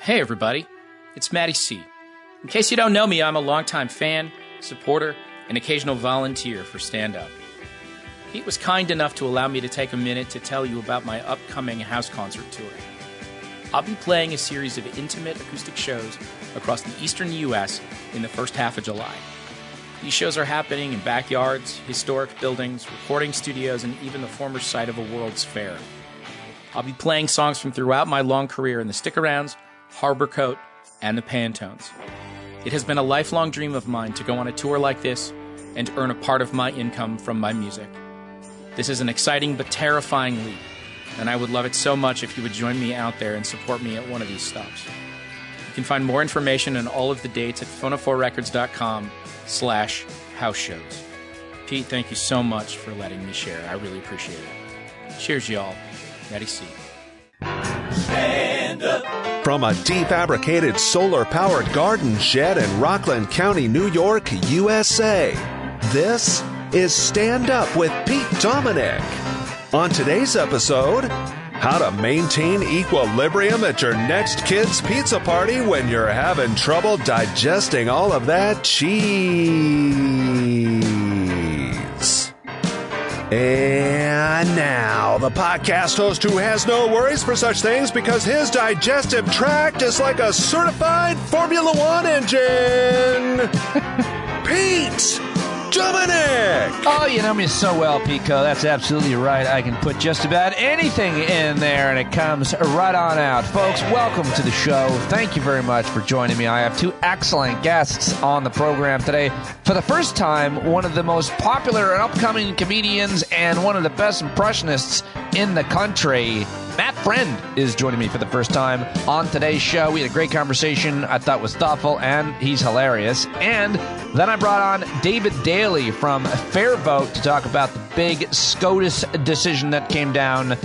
Hey everybody, it's Matty C. In case you don't know me, I'm a longtime fan, supporter, and occasional volunteer for Stand Up. Pete was kind enough to allow me to take a minute to tell you about my upcoming house concert tour. I'll be playing a series of intimate acoustic shows across the eastern U.S. in the first half of July. These shows are happening in backyards, historic buildings, recording studios, and even the former site of a World's Fair. I'll be playing songs from throughout my long career in the stick-arounds, Harbor Coat, and the Pantones. It has been a lifelong dream of mine to go on a tour like this and earn a part of my income from my music. This is an exciting but terrifying leap, and I would love it so much if you would join me out there and support me at one of these stops. You can find more information and all of the dates at phono4records.com/house shows. Pete, thank you so much for letting me share. I really appreciate it. Cheers, y'all. Matty C. Stand up. From a defabricated solar-powered garden shed in Rockland County, New York, USA, this is Stand Up with Pete Dominic. On today's episode, how to maintain equilibrium at your next kid's pizza party when you're having trouble digesting all of that cheese. And now, the podcast host who has no worries for such things because his digestive tract is like a certified Formula One engine, Pete Dominic! Oh, you know me so well, Pico. That's absolutely right. I can put just about anything in there, and it comes right on out. Folks, welcome to the show. Thank you very much for joining me. I have two excellent guests on the program today. For the first time, one of the most popular and upcoming comedians and one of the best impressionists in the country, Matt Friend, is joining me for the first time on today's show. We had a great conversation I thought was thoughtful, and he's hilarious. And then I brought on David Daley from FairVote to talk about the big SCOTUS decision that came down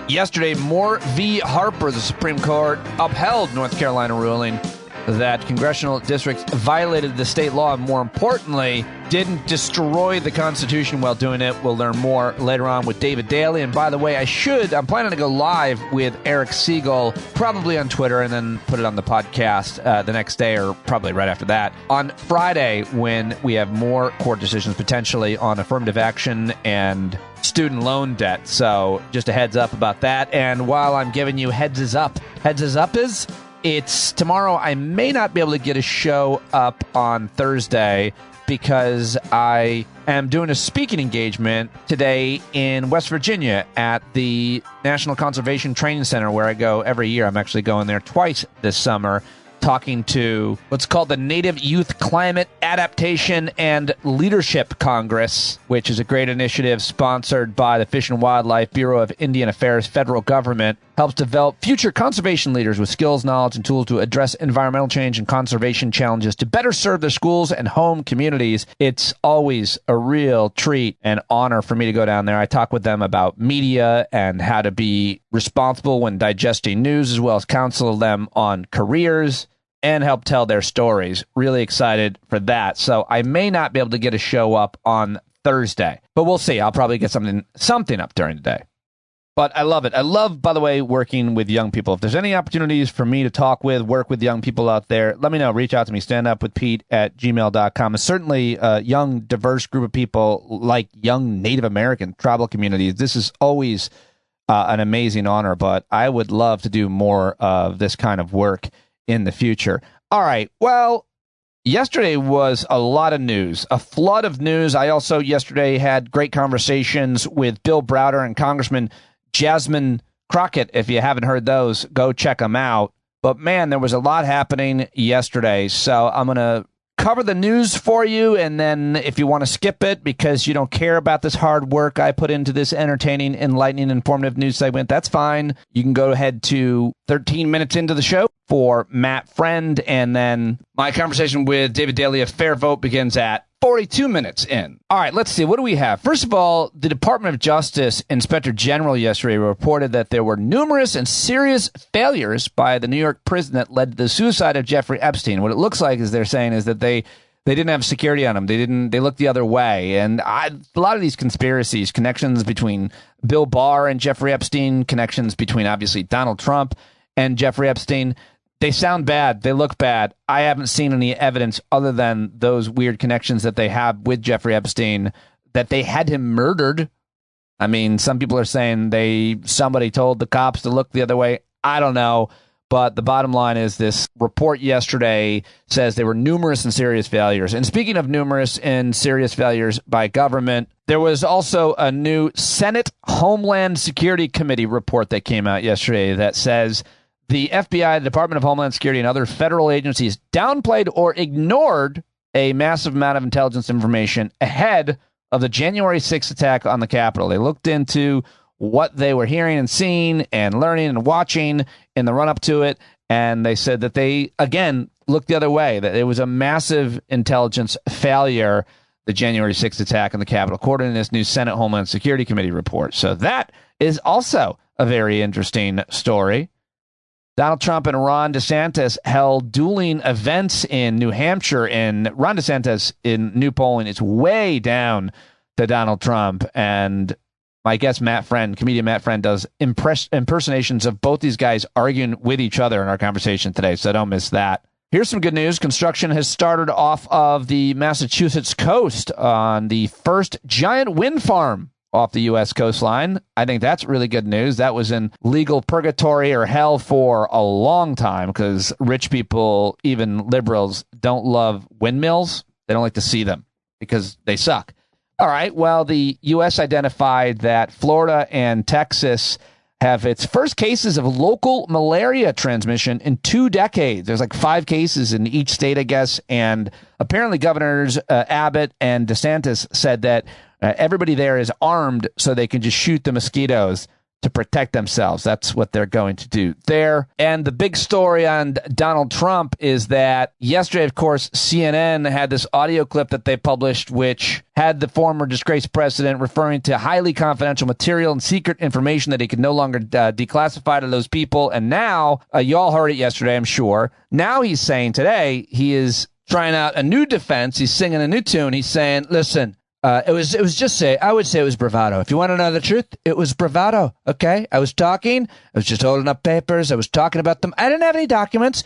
yesterday. Moore v. Harper, the Supreme Court upheld North Carolina ruling that congressional districts violated the state law and, more importantly, didn't destroy the Constitution while doing it. We'll learn more later on with David Daley. And by the way, I'm planning to go live with Eric Siegel, probably on Twitter, and then put it on the podcast the next day or probably right after that, on Friday, when we have more court decisions potentially on affirmative action and student loan debt. So just a heads up about that. And while I'm giving you heads up is... it's tomorrow. I may not be able to get a show up on Thursday because I am doing a speaking engagement today in West Virginia at the National Conservation Training Center, where I go every year. I'm actually going there twice this summer, talking to what's called the Native Youth Climate Adaptation and Leadership Congress, which is a great initiative sponsored by the Fish and Wildlife Bureau of Indian Affairs federal government. Helps develop future conservation leaders with skills, knowledge, and tools to address environmental change and conservation challenges to better serve their schools and home communities. It's always a real treat and honor for me to go down there. I talk with them about media and how to be responsible when digesting news, as well as counsel them on careers and help tell their stories. Really excited for that. So I may not be able to get a show up on Thursday, but we'll see. I'll probably get something up during the day. But I love it. I love, by the way, working with young people. If there's any opportunities for me to work with young people out there, let me know. Reach out to me, standupwithpete@gmail.com. And certainly a young, diverse group of people like young Native American tribal communities. This is always an amazing honor, but I would love to do more of this kind of work in the future. All right. Well, yesterday was a lot of news, a flood of news. I also yesterday had great conversations with Bill Browder and Congressman Jasmine Crockett. If you haven't heard those, go check them out. But man, there was a lot happening yesterday. So I'm going to cover the news for you. And then if you want to skip it because you don't care about this hard work I put into this entertaining, enlightening, informative news segment, that's fine. You can go ahead to 13 minutes into the show for Matt Friend. And then my conversation with David Daley of FairVote begins at 42 minutes in. All right, let's see. What do we have? First of all, the Department of Justice Inspector General yesterday reported that there were numerous and serious failures by the New York prison that led to the suicide of Jeffrey Epstein. What it looks like is they're saying is that they didn't have security on him. They looked the other way. And a lot of these conspiracies, connections between Bill Barr and Jeffrey Epstein, connections between obviously Donald Trump and Jeffrey Epstein, They sound bad. They look bad. I haven't seen any evidence other than those weird connections that they have with Jeffrey Epstein, that they had him murdered. I mean, some people are saying somebody told the cops to look the other way. I don't know. But the bottom line is this report yesterday says there were numerous and serious failures. And speaking of numerous and serious failures by government, there was also a new Senate Homeland Security Committee report that came out yesterday that says the FBI, the Department of Homeland Security, and other federal agencies downplayed or ignored a massive amount of intelligence information ahead of the January 6th attack on the Capitol. They looked into what they were hearing and seeing and learning and watching in the run-up to it, and they said that they, again, looked the other way, that it was a massive intelligence failure, the January 6th attack on the Capitol, according to this new Senate Homeland Security Committee report. So that is also a very interesting story. Donald Trump and Ron DeSantis held dueling events in New Hampshire, and Ron DeSantis in new polling is way down to Donald Trump. And my guest, comedian Matt Friend, does impersonations of both these guys arguing with each other in our conversation today, so don't miss that. Here's some good news. Construction has started off of the Massachusetts coast on the first giant wind farm off the U.S. coastline. I think that's really good news. That was in legal purgatory or hell for a long time because rich people, even liberals, don't love windmills. They don't like to see them because they suck. All right, well, the U.S. identified that Florida and Texas have its first cases of local malaria transmission in 2 decades. There's like 5 cases in each state, I guess, and apparently Governors Abbott and DeSantis said that everybody there is armed so they can just shoot the mosquitoes to protect themselves. That's what they're going to do there. And the big story on Donald Trump is that yesterday, of course, CNN had this audio clip that they published, which had the former disgraced president referring to highly confidential material and secret information that he could no longer declassify to those people. And now, you all heard it yesterday, I'm sure. Now he's saying today he is trying out a new defense. He's singing a new tune. He's saying, listen, I would say it was bravado. If you want to know the truth, it was bravado. Okay. I was just holding up papers. I was talking about them. I didn't have any documents.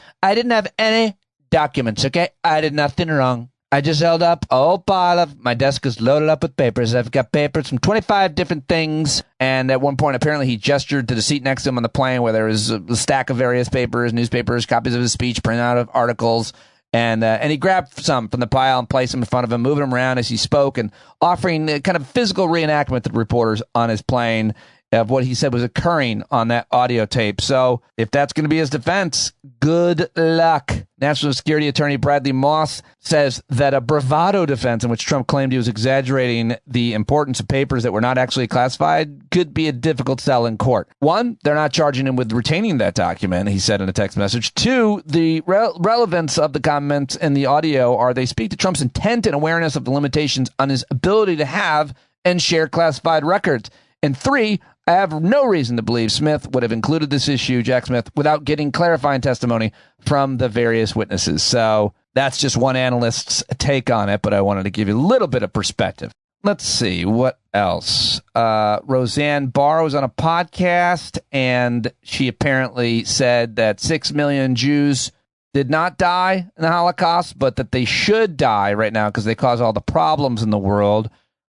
Okay. I did nothing wrong. I just held up a whole pile of, my desk is loaded up with papers. I've got papers from 25 different things. And at one point, apparently he gestured to the seat next to him on the plane where there was a stack of various papers, newspapers, copies of his speech, printed out of articles. And he grabbed some from the pile and placed them in front of him, moving them around as he spoke and offering kind of physical reenactment to the reporters on his plane of what he said was occurring on that audio tape. So if that's going to be his defense, good luck. National Security Attorney Bradley Moss says that a bravado defense in which Trump claimed he was exaggerating the importance of papers that were not actually classified could be a difficult sell in court. 1, they're not charging him with retaining that document, he said in a text message. 2, the relevance of the comments in the audio are they speak to Trump's intent and awareness of the limitations on his ability to have and share classified records. And 3, I have no reason to believe Smith would have included this issue, Jack Smith, without getting clarifying testimony from the various witnesses. So that's just one analyst's take on it, but I wanted to give you a little bit of perspective. Let's see, what else? Roseanne Barr was on a podcast, and she apparently said that 6 million Jews did not die in the Holocaust, but that they should die right now because they cause all the problems in the world.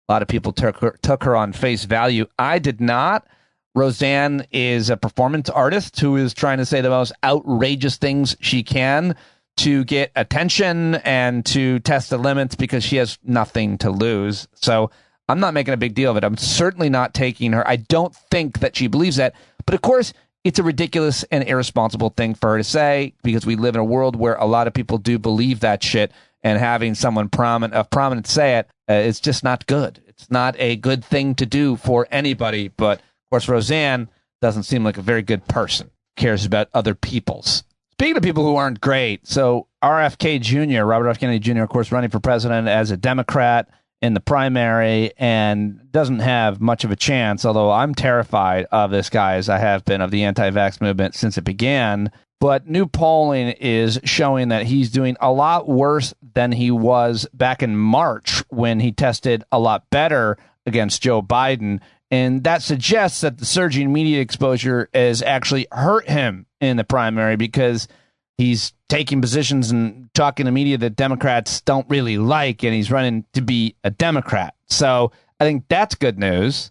A lot of people took her on face value. I did not. Roseanne is a performance artist who is trying to say the most outrageous things she can to get attention and to test the limits because she has nothing to lose. So I'm not making a big deal of it. I'm certainly not taking her. I don't think that she believes that. But of course, it's a ridiculous and irresponsible thing for her to say because we live in a world where a lot of people do believe that shit. And having someone prominent say it, it's just not good. It's not a good thing to do for anybody. But, of course, Roseanne doesn't seem like a very good person. Cares about other people's. Speaking of people who aren't great, so RFK Jr., Robert F. Kennedy Jr., of course, running for president as a Democrat in the primary and doesn't have much of a chance, although I'm terrified of this guy, as I have been, of the anti-vax movement since it began. But new polling is showing that he's doing a lot worse than he was back in March when he tested a lot better against Joe Biden. And that suggests that the surging media exposure has actually hurt him in the primary because he's taking positions and talking to media that Democrats don't really like, and he's running to be a Democrat. So I think that's good news.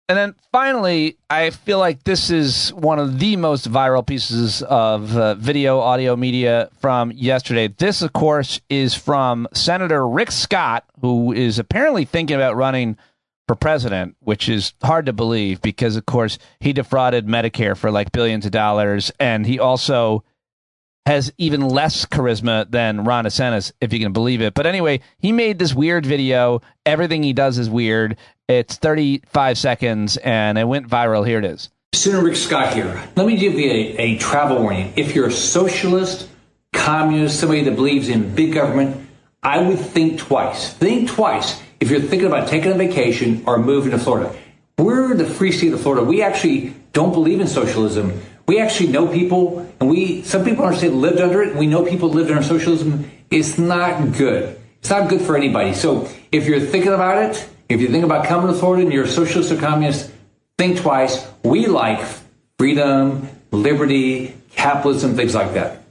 And then finally, I feel like this is one of the most viral pieces of video, audio media from yesterday. This, of course, is from Senator Rick Scott, who is apparently thinking about running for president, which is hard to believe because, of course, he defrauded Medicare for like billions of dollars. And he also has even less charisma than Ron DeSantis, if you can believe it. But anyway, he made this weird video. Everything he does is weird. It's 35 seconds, and it went viral. Here it is. Senator Rick Scott here. Let me give you a travel warning. If you're a socialist, communist, somebody that believes in big government, I would think twice. Think twice if you're thinking about taking a vacation or moving to Florida. We're the free state of Florida. We actually don't believe in socialism. We actually know people, and some people in our state lived under it. We know people lived under socialism. It's not good. It's not good for anybody. So if you're thinking about it, if you think about coming to Florida and you're a socialist or communist, think twice. We like freedom, liberty, capitalism, things like that.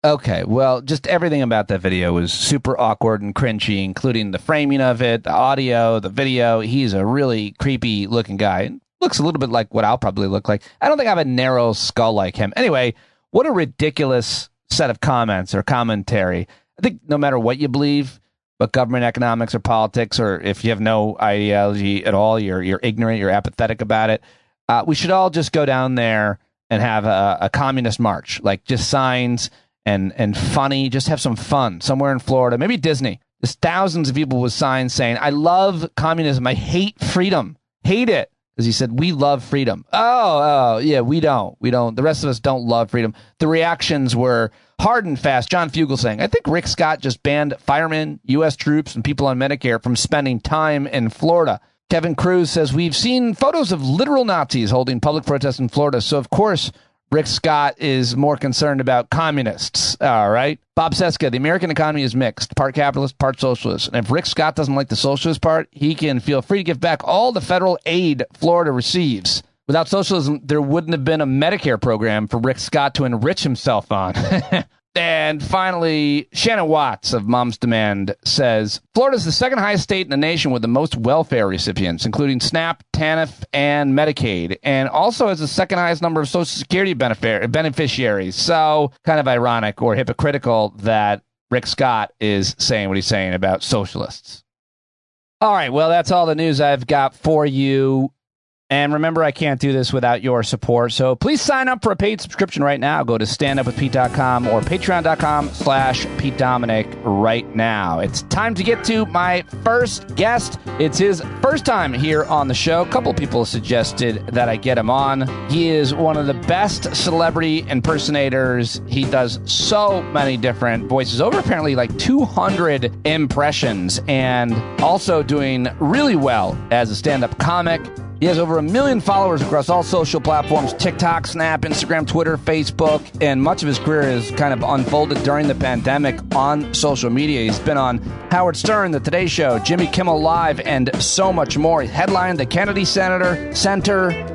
Okay, well, just everything about that video was super awkward and cringy, including the framing of it, the audio, the video. He's a really creepy looking guy. Looks a little bit like what I'll probably look like. I don't think I have a narrow skull like him. Anyway, what a ridiculous set of comments or commentary. I think no matter what you believe, but government economics or politics, or if you have no ideology at all, you're ignorant, you're apathetic about it, we should all just go down there and have a communist march, like just signs and funny, just have some fun somewhere in Florida, maybe Disney. There's thousands of people with signs saying, I love communism, I hate freedom, hate it. Because he said, we love freedom. Oh, yeah, we don't. The rest of us don't love freedom. The reactions were hard and fast. John Fugel saying, I think Rick Scott just banned firemen, U.S. troops, and people on Medicare from spending time in Florida. Kevin Cruz says, we've seen photos of literal Nazis holding public protests in Florida. So, of course, Rick Scott is more concerned about communists. All right. Bob Seska, the American economy is mixed, part capitalist, part socialist. And if Rick Scott doesn't like the socialist part, he can feel free to give back all the federal aid Florida receives. Without socialism, there wouldn't have been a Medicare program for Rick Scott to enrich himself on. And finally, Shannon Watts of Mom's Demand says, Florida is the second highest state in the nation with the most welfare recipients, including SNAP, TANF, and Medicaid, and also has the second highest number of Social Security beneficiaries. So kind of ironic or hypocritical that Rick Scott is saying what he's saying about socialists. All right, well, that's all the news I've got for you. And remember, I can't do this without your support. So please sign up for a paid subscription right now. Go to standupwithpete.com or patreon.com/Pete Dominic right now. It's time to get to my first guest. It's his first time here on the show. A couple people suggested that I get him on. He is one of the best celebrity impersonators. He does so many different voices, over apparently like 200 impressions, and also doing really well as a stand-up comic. He has over 1 million followers across all social platforms, TikTok, Snap, Instagram, Twitter, Facebook, and much of his career has kind of unfolded during the pandemic on social media. He's been on Howard Stern, The Today Show, Jimmy Kimmel Live, and so much more. He headlined the Kennedy Center,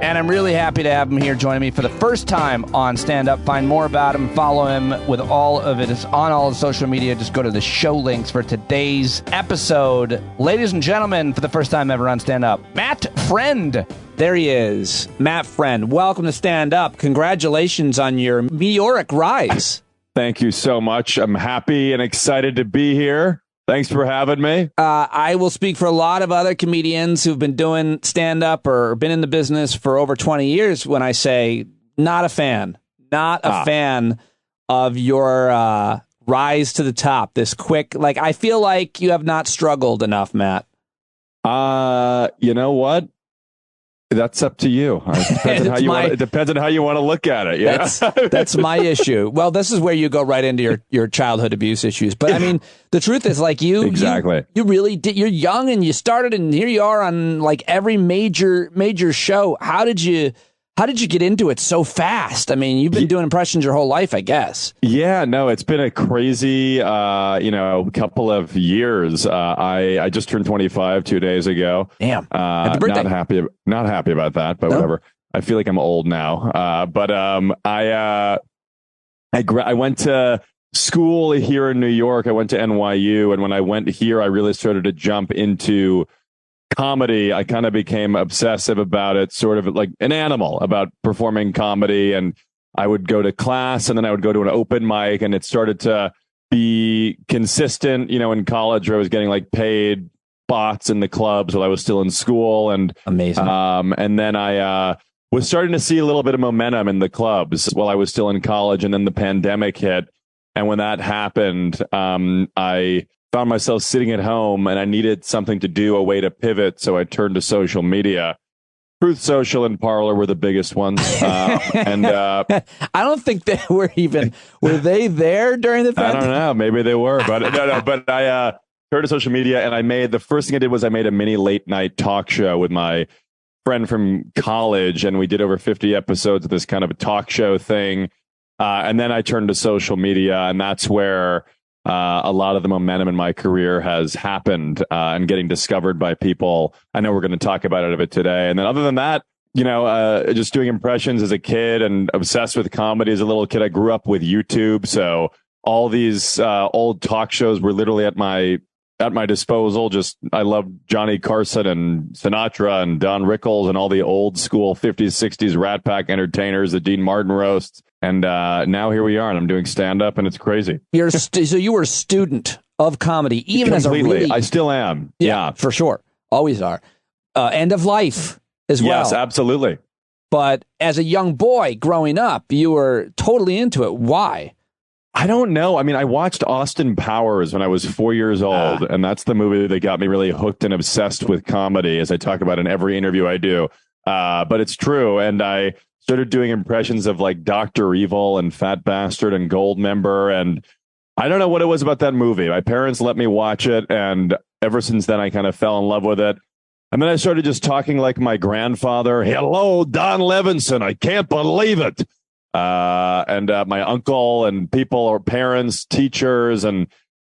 and I'm really happy to have him here joining me for the first time on Stand Up. Find more about him, follow him with all of it. It's on all of social media. Just go to the show links for today's episode. Ladies and gentlemen, for the first time ever on Stand Up, Matt Friend. There he is, Matt Friend. Welcome to Stand Up. Congratulations on your meteoric rise. Thank you so much. I'm happy and excited to be here. Thanks for having me. I will speak for a lot of other comedians who've been doing stand-up or been in the business for over 20 years when I say not a fan of your rise to the top this quick. Like, I feel like you have not struggled enough, Matt. You know what? That's up to you. It depends on how you want to look at it. Yeah, that's my issue. Well, this is where you go right into your childhood abuse issues. But I mean, the truth is, like, you really did. You're young and you started, and here you are on like every major show. How did you get into it so fast? I mean, you've been doing impressions your whole life, I guess. Yeah, no, it's been a crazy, couple of years. I just turned 25 2 days ago. Damn. Happy birthday. Not happy about that, but whatever. I feel like I'm old now. I went to school here in New York. I went to NYU. And when I went here, I really started to jump into comedy. I kind of became obsessive about it, sort of like an animal about performing comedy. And I would go to class and then I would go to an open mic, and it started to be consistent, in college where I was getting like paid spots in the clubs while I was still in school. And amazing. And then I was starting to see a little bit of momentum in the clubs while I was still in college. And then the pandemic hit. And when that happened, I found myself sitting at home and I needed something to do, a way to pivot. So I turned to social media. Truth Social and Parler were the biggest ones. I don't think they were they there during the pandemic? I don't know. Maybe they were, but no. But I turned to social media, and the first thing I did was I made a mini late night talk show with my friend from college, and we did over 50 episodes of this kind of a talk show thing. And then I turned to social media, and that's where a lot of the momentum in my career has happened, and getting discovered by people. I know we're going to talk about it a bit today. And then other than that, just doing impressions as a kid and obsessed with comedy as a little kid. I grew up with YouTube. So all these old talk shows were literally at my disposal. I love Johnny Carson and Sinatra and Don Rickles and all the old school 50s, 60s Rat Pack entertainers, the Dean Martin roasts. And now here we are, and I'm doing stand-up, and it's crazy. So you were a student of comedy, even completely. as a I still am. Yeah, for sure. Always are. End of life as well. Yes, absolutely. But as a young boy growing up, you were totally into it. Why? I don't know. I mean, I watched Austin Powers when I was 4 years old, and that's the movie that got me really hooked and obsessed with comedy, as I talk about in every interview I do. But it's true, and I started doing impressions of like Dr. Evil and Fat Bastard and Goldmember, and I don't know what it was about that movie. My parents let me watch it, and ever since then I kind of fell in love with it. And then I started just talking like my grandfather. Hello, Don Levinson. I can't believe it. And my uncle and people, or parents, teachers, and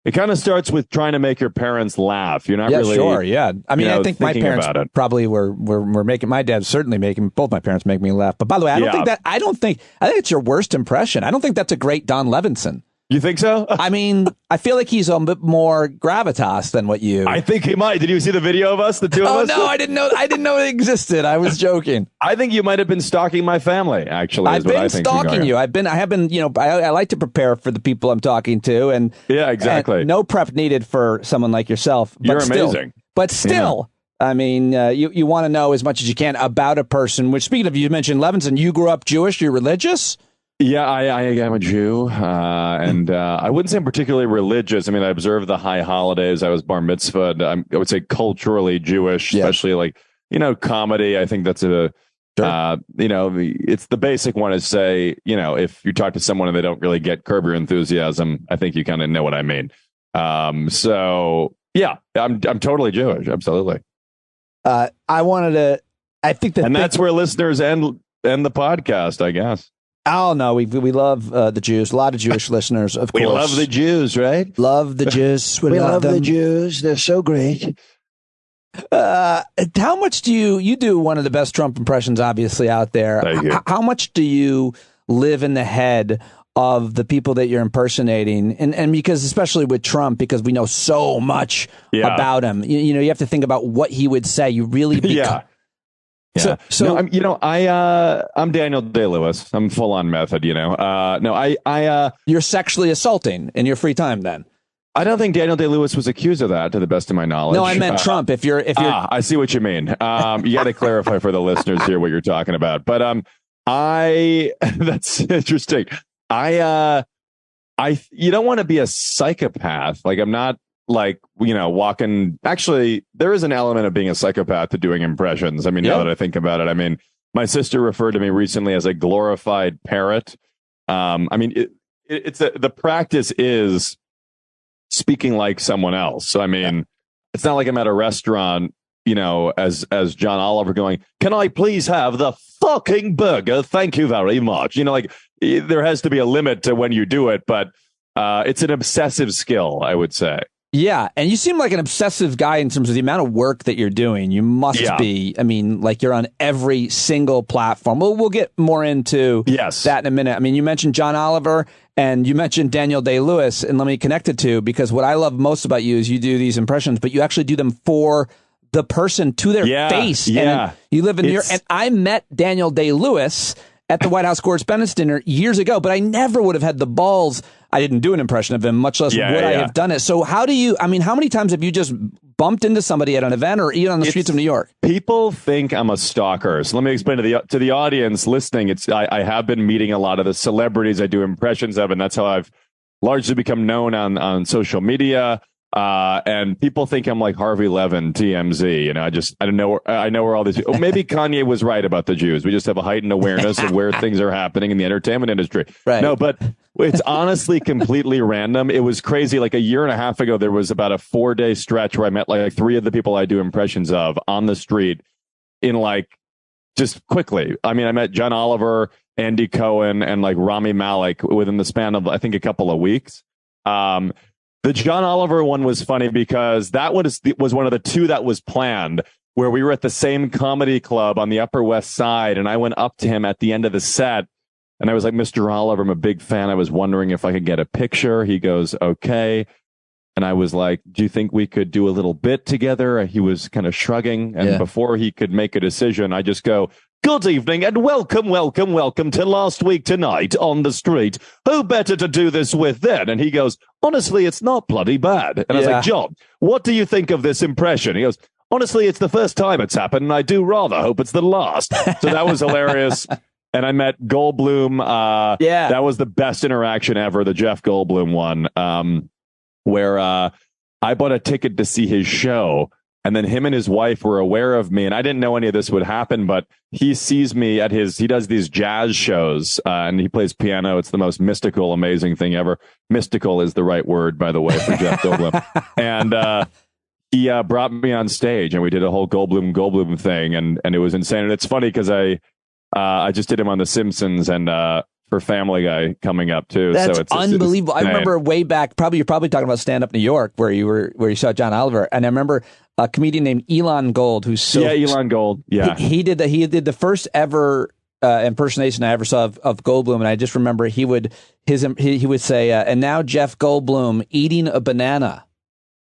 it kind of starts with trying to make your parents laugh. You're not really, sure, yeah. I mean, I think my parents probably were making, my dad certainly making both my parents make me laugh. But by the way, I think it's your worst impression. I don't think that's a great Don Levinson. You think so? I mean, I feel like he's a bit more gravitas than what you. I think he might. Did you see the video of us, the two of us? Oh no, I didn't know it existed. I was joking. I think you might have been stalking my family. Actually, I've been stalking you. I have been. I like to prepare for the people I'm talking to, and yeah, exactly. And no prep needed for someone like yourself. But You're amazing. But still. Yeah. I mean, you want to know as much as you can about a person. Which, speaking of, you mentioned Levinson. You grew up Jewish. You're religious. Yeah, I am a Jew, and I wouldn't say I'm particularly religious. I mean, I observe the high holidays. I was bar mitzvahed. I would say culturally Jewish, especially like, comedy. I think that's it's the basic one is say, if you talk to someone and they don't really get Curb Your Enthusiasm, I think you kind of know what I mean. So yeah, I'm totally Jewish. Absolutely. I think that, and that's where listeners end the podcast, I guess. Oh, no, we love the Jews. A lot of Jewish listeners, of course. We love the Jews, right? Love the Jews. We love the Jews. They're so great. How much do you do one of the best Trump impressions, obviously, out there. Thank you. How much do you live in the head of the people that you're impersonating? And because, especially with Trump, because we know so much about him, you have to think about what he would say. You really become... Yeah. So I'm Daniel Day-Lewis. I'm full on method, You're sexually assaulting in your free time then? I don't think Daniel Day-Lewis was accused of that, to the best of my knowledge. No, I meant Trump. If you're I see what you mean. You got to clarify for the listeners here what you're talking about. But that's interesting. You don't want to be a psychopath. Like, I'm not walking. Actually, there is an element of being a psychopath to doing impressions. I mean, now that I think about it, I mean, my sister referred to me recently as a glorified parrot. I mean, the practice is speaking like someone else. So, I mean, it's not like I'm at a restaurant, as John Oliver going, "Can I please have the fucking burger? Thank you very much." There has to be a limit to when you do it, but it's an obsessive skill, I would say. Yeah, and you seem like an obsessive guy in terms of the amount of work that you're doing. You must be. I mean, like you're on every single platform. We'll get more into that in a minute. I mean, you mentioned John Oliver and you mentioned Daniel Day-Lewis, and let me connect it to, because what I love most about you is you do these impressions, but you actually do them for the person to their face. Yeah. And you live in New York. And I met Daniel Day-Lewis at the White House Correspondents' Dinner years ago, but I never would have had the balls. I didn't do an impression of him, much less would I have done it. So how many times have you just bumped into somebody at an event or even on the streets of New York? People think I'm a stalker. So let me explain to the audience listening. I have been meeting a lot of the celebrities I do impressions of, and that's how I've largely become known on social media. And people think I'm like Harvey Levin, TMZ. You know, I don't know. I know where all these. Maybe Kanye was right about the Jews. We just have a heightened awareness of where things are happening in the entertainment industry. Right. No, but it's honestly completely random. It was crazy. Like a year and a half ago, there was about a 4-day stretch where I met like 3 of the people I do impressions of on the street in like just quickly. I mean, I met John Oliver, Andy Cohen, and like Rami Malek within the span of I think a couple of weeks. The John Oliver one was funny because that was one of the 2 that was planned, where we were at the same comedy club on the Upper West Side, and I went up to him at the end of the set, and I was like, Mr. Oliver, I'm a big fan. I was wondering if I could get a picture. He goes, okay. And I was like, do you think we could do a little bit together? He was kind of shrugging, and before he could make a decision, I just go, good evening and welcome to Last Week Tonight on the Street. Who better to do this with then? And he goes, honestly, it's not bloody bad. And I was like, John, what do you think of this impression? He goes, honestly, it's the first time it's happened, and I do rather hope it's the last. So that was hilarious. And I met Goldblum. That was the best interaction ever, the Jeff Goldblum one, where I bought a ticket to see his show. And then him and his wife were aware of me, and I didn't know any of this would happen, but he sees me at he does these jazz shows, and he plays piano. It's the most mystical, amazing thing ever. Mystical is the right word, by the way, for Jeff Goldblum. And he brought me on stage, and we did a whole Goldblum thing, and it was insane. And it's funny because I just did him on The Simpsons and for Family Guy coming up too. That's so it's unbelievable. I remember way back, you're probably talking about Stand Up New York, where you saw John Oliver, and I remember a comedian named Elon Gold, who's Elon Gold. Yeah, he did the first ever impersonation I ever saw of Goldblum, and I just remember he would say, and now Jeff Goldblum eating a banana.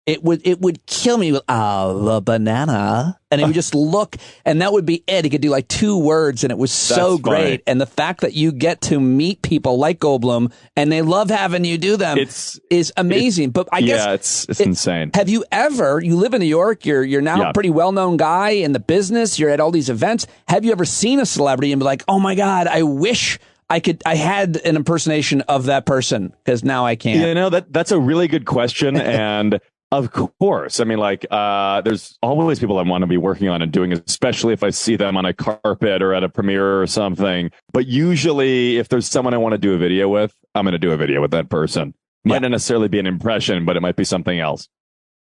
It would kill me with the banana, and he would just look, and that would be it. He could do like 2 words, and it was so great. And the fact that you get to meet people like Goldblum, and they love having you do them, is amazing. But I guess it's insane. Have you ever? You live in New York. You're now a pretty well known guy in the business. You're at all these events. Have you ever seen a celebrity and be like, oh my God, I wish I had an impersonation of that person, because now I can't? You know, that's a really good question, and. Of course. I mean, like, there's always people I want to be working on and doing, especially if I see them on a carpet or at a premiere or something. But usually, if there's someone I want to do a video with, I'm going to do a video with that person. Might not necessarily be an impression, but it might be something else.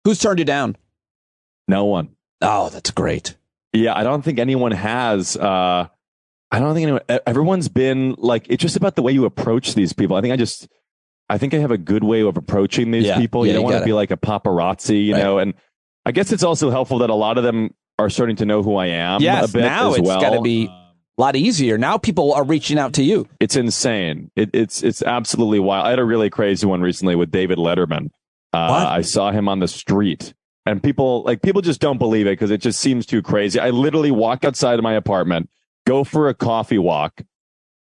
Who's turned you down? No one. Oh, that's great. Yeah, I don't think anyone has. Everyone's been like, it's just about the way you approach these people. I think I have a good way of approaching these people. You don't want to be like a paparazzi, you know, and I guess it's also helpful that a lot of them are starting to know who I am a bit now as well. It's got to be a lot easier. Now people are reaching out to you. It's insane. It's absolutely wild. I had a really crazy one recently with David Letterman. I saw him on the street, and people just don't believe it because it just seems too crazy. I literally walk outside of my apartment, go for a coffee walk,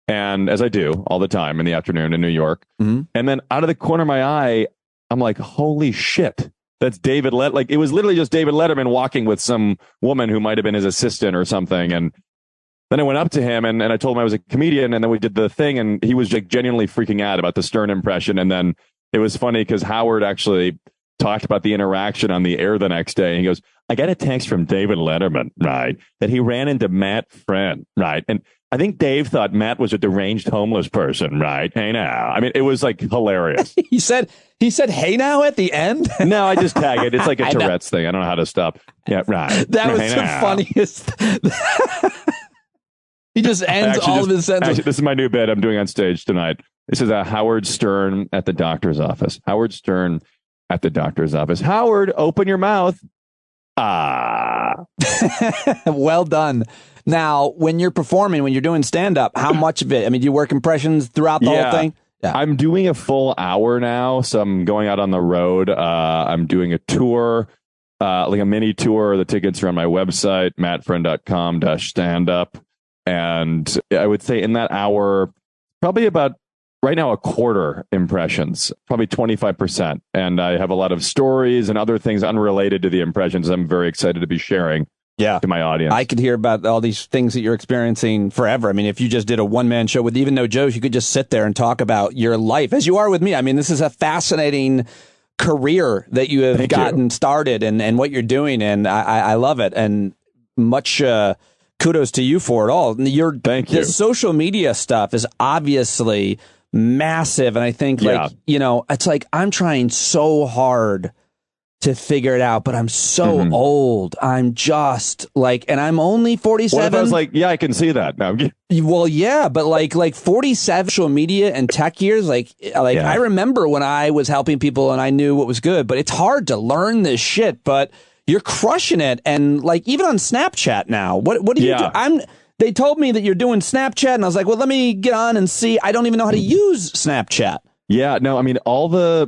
and as I do all the time in the afternoon in New York, and then out of the corner of my eye, I'm like, holy shit, that's David Like, it was literally just David Letterman walking with some woman who might have been his assistant or something. And then I went up to him and I told him I was a comedian, and then we did the thing, and he was like genuinely freaking out about the Stern impression. And then it was funny because Howard actually talked about the interaction on the air the next day. And he goes, I got a text from David Letterman, right, that he ran into Matt Friend, right? And I think Dave thought Matt was a deranged homeless person, right? Hey now. I mean, it was like hilarious. He said, hey now at the end? No, I just tag it. It's like a Tourette's thing. I don't know how to stop. Yeah, right. That was the funniest. He just ends all of his sentences. This is my new bit I'm doing on stage tonight. This is Howard Stern at the doctor's office. Howard Stern at the doctor's office. Howard, open your mouth. Well done. Now, when you're performing, when you're doing stand-up, how much of it? I mean, do you work impressions throughout the whole thing? Yeah. I'm doing a full hour now, so I'm going out on the road. I'm doing a tour, like a mini tour. The tickets are on my website, mattfriend.com/standup. And I would say in that hour, probably about right now a quarter impressions, probably 25%. And I have a lot of stories and other things unrelated to the impressions I'm very excited to be sharing to my audience. I could hear about all these things that you're experiencing forever. I mean, if you just did a one-man show with Even No Joes, you could just sit there and talk about your life as you are with me. I mean, this is a fascinating career that you have gotten started and what you're doing. And I love it. And much kudos to you for it all. Thank you. The social media stuff is obviously massive. And I think it's like I'm trying so hard to figure it out, but I'm so old. I'm just like, and I'm only 47. What if I was like, yeah, I can see that now. Well, yeah, but like 47 social media and tech years, I remember when I was helping people and I knew what was good, but it's hard to learn this shit, but you're crushing it. And like, even on Snapchat now, what do you do? They told me that you're doing Snapchat and I was like, well, let me get on and see. I don't even know how to use Snapchat. Yeah, no, I mean,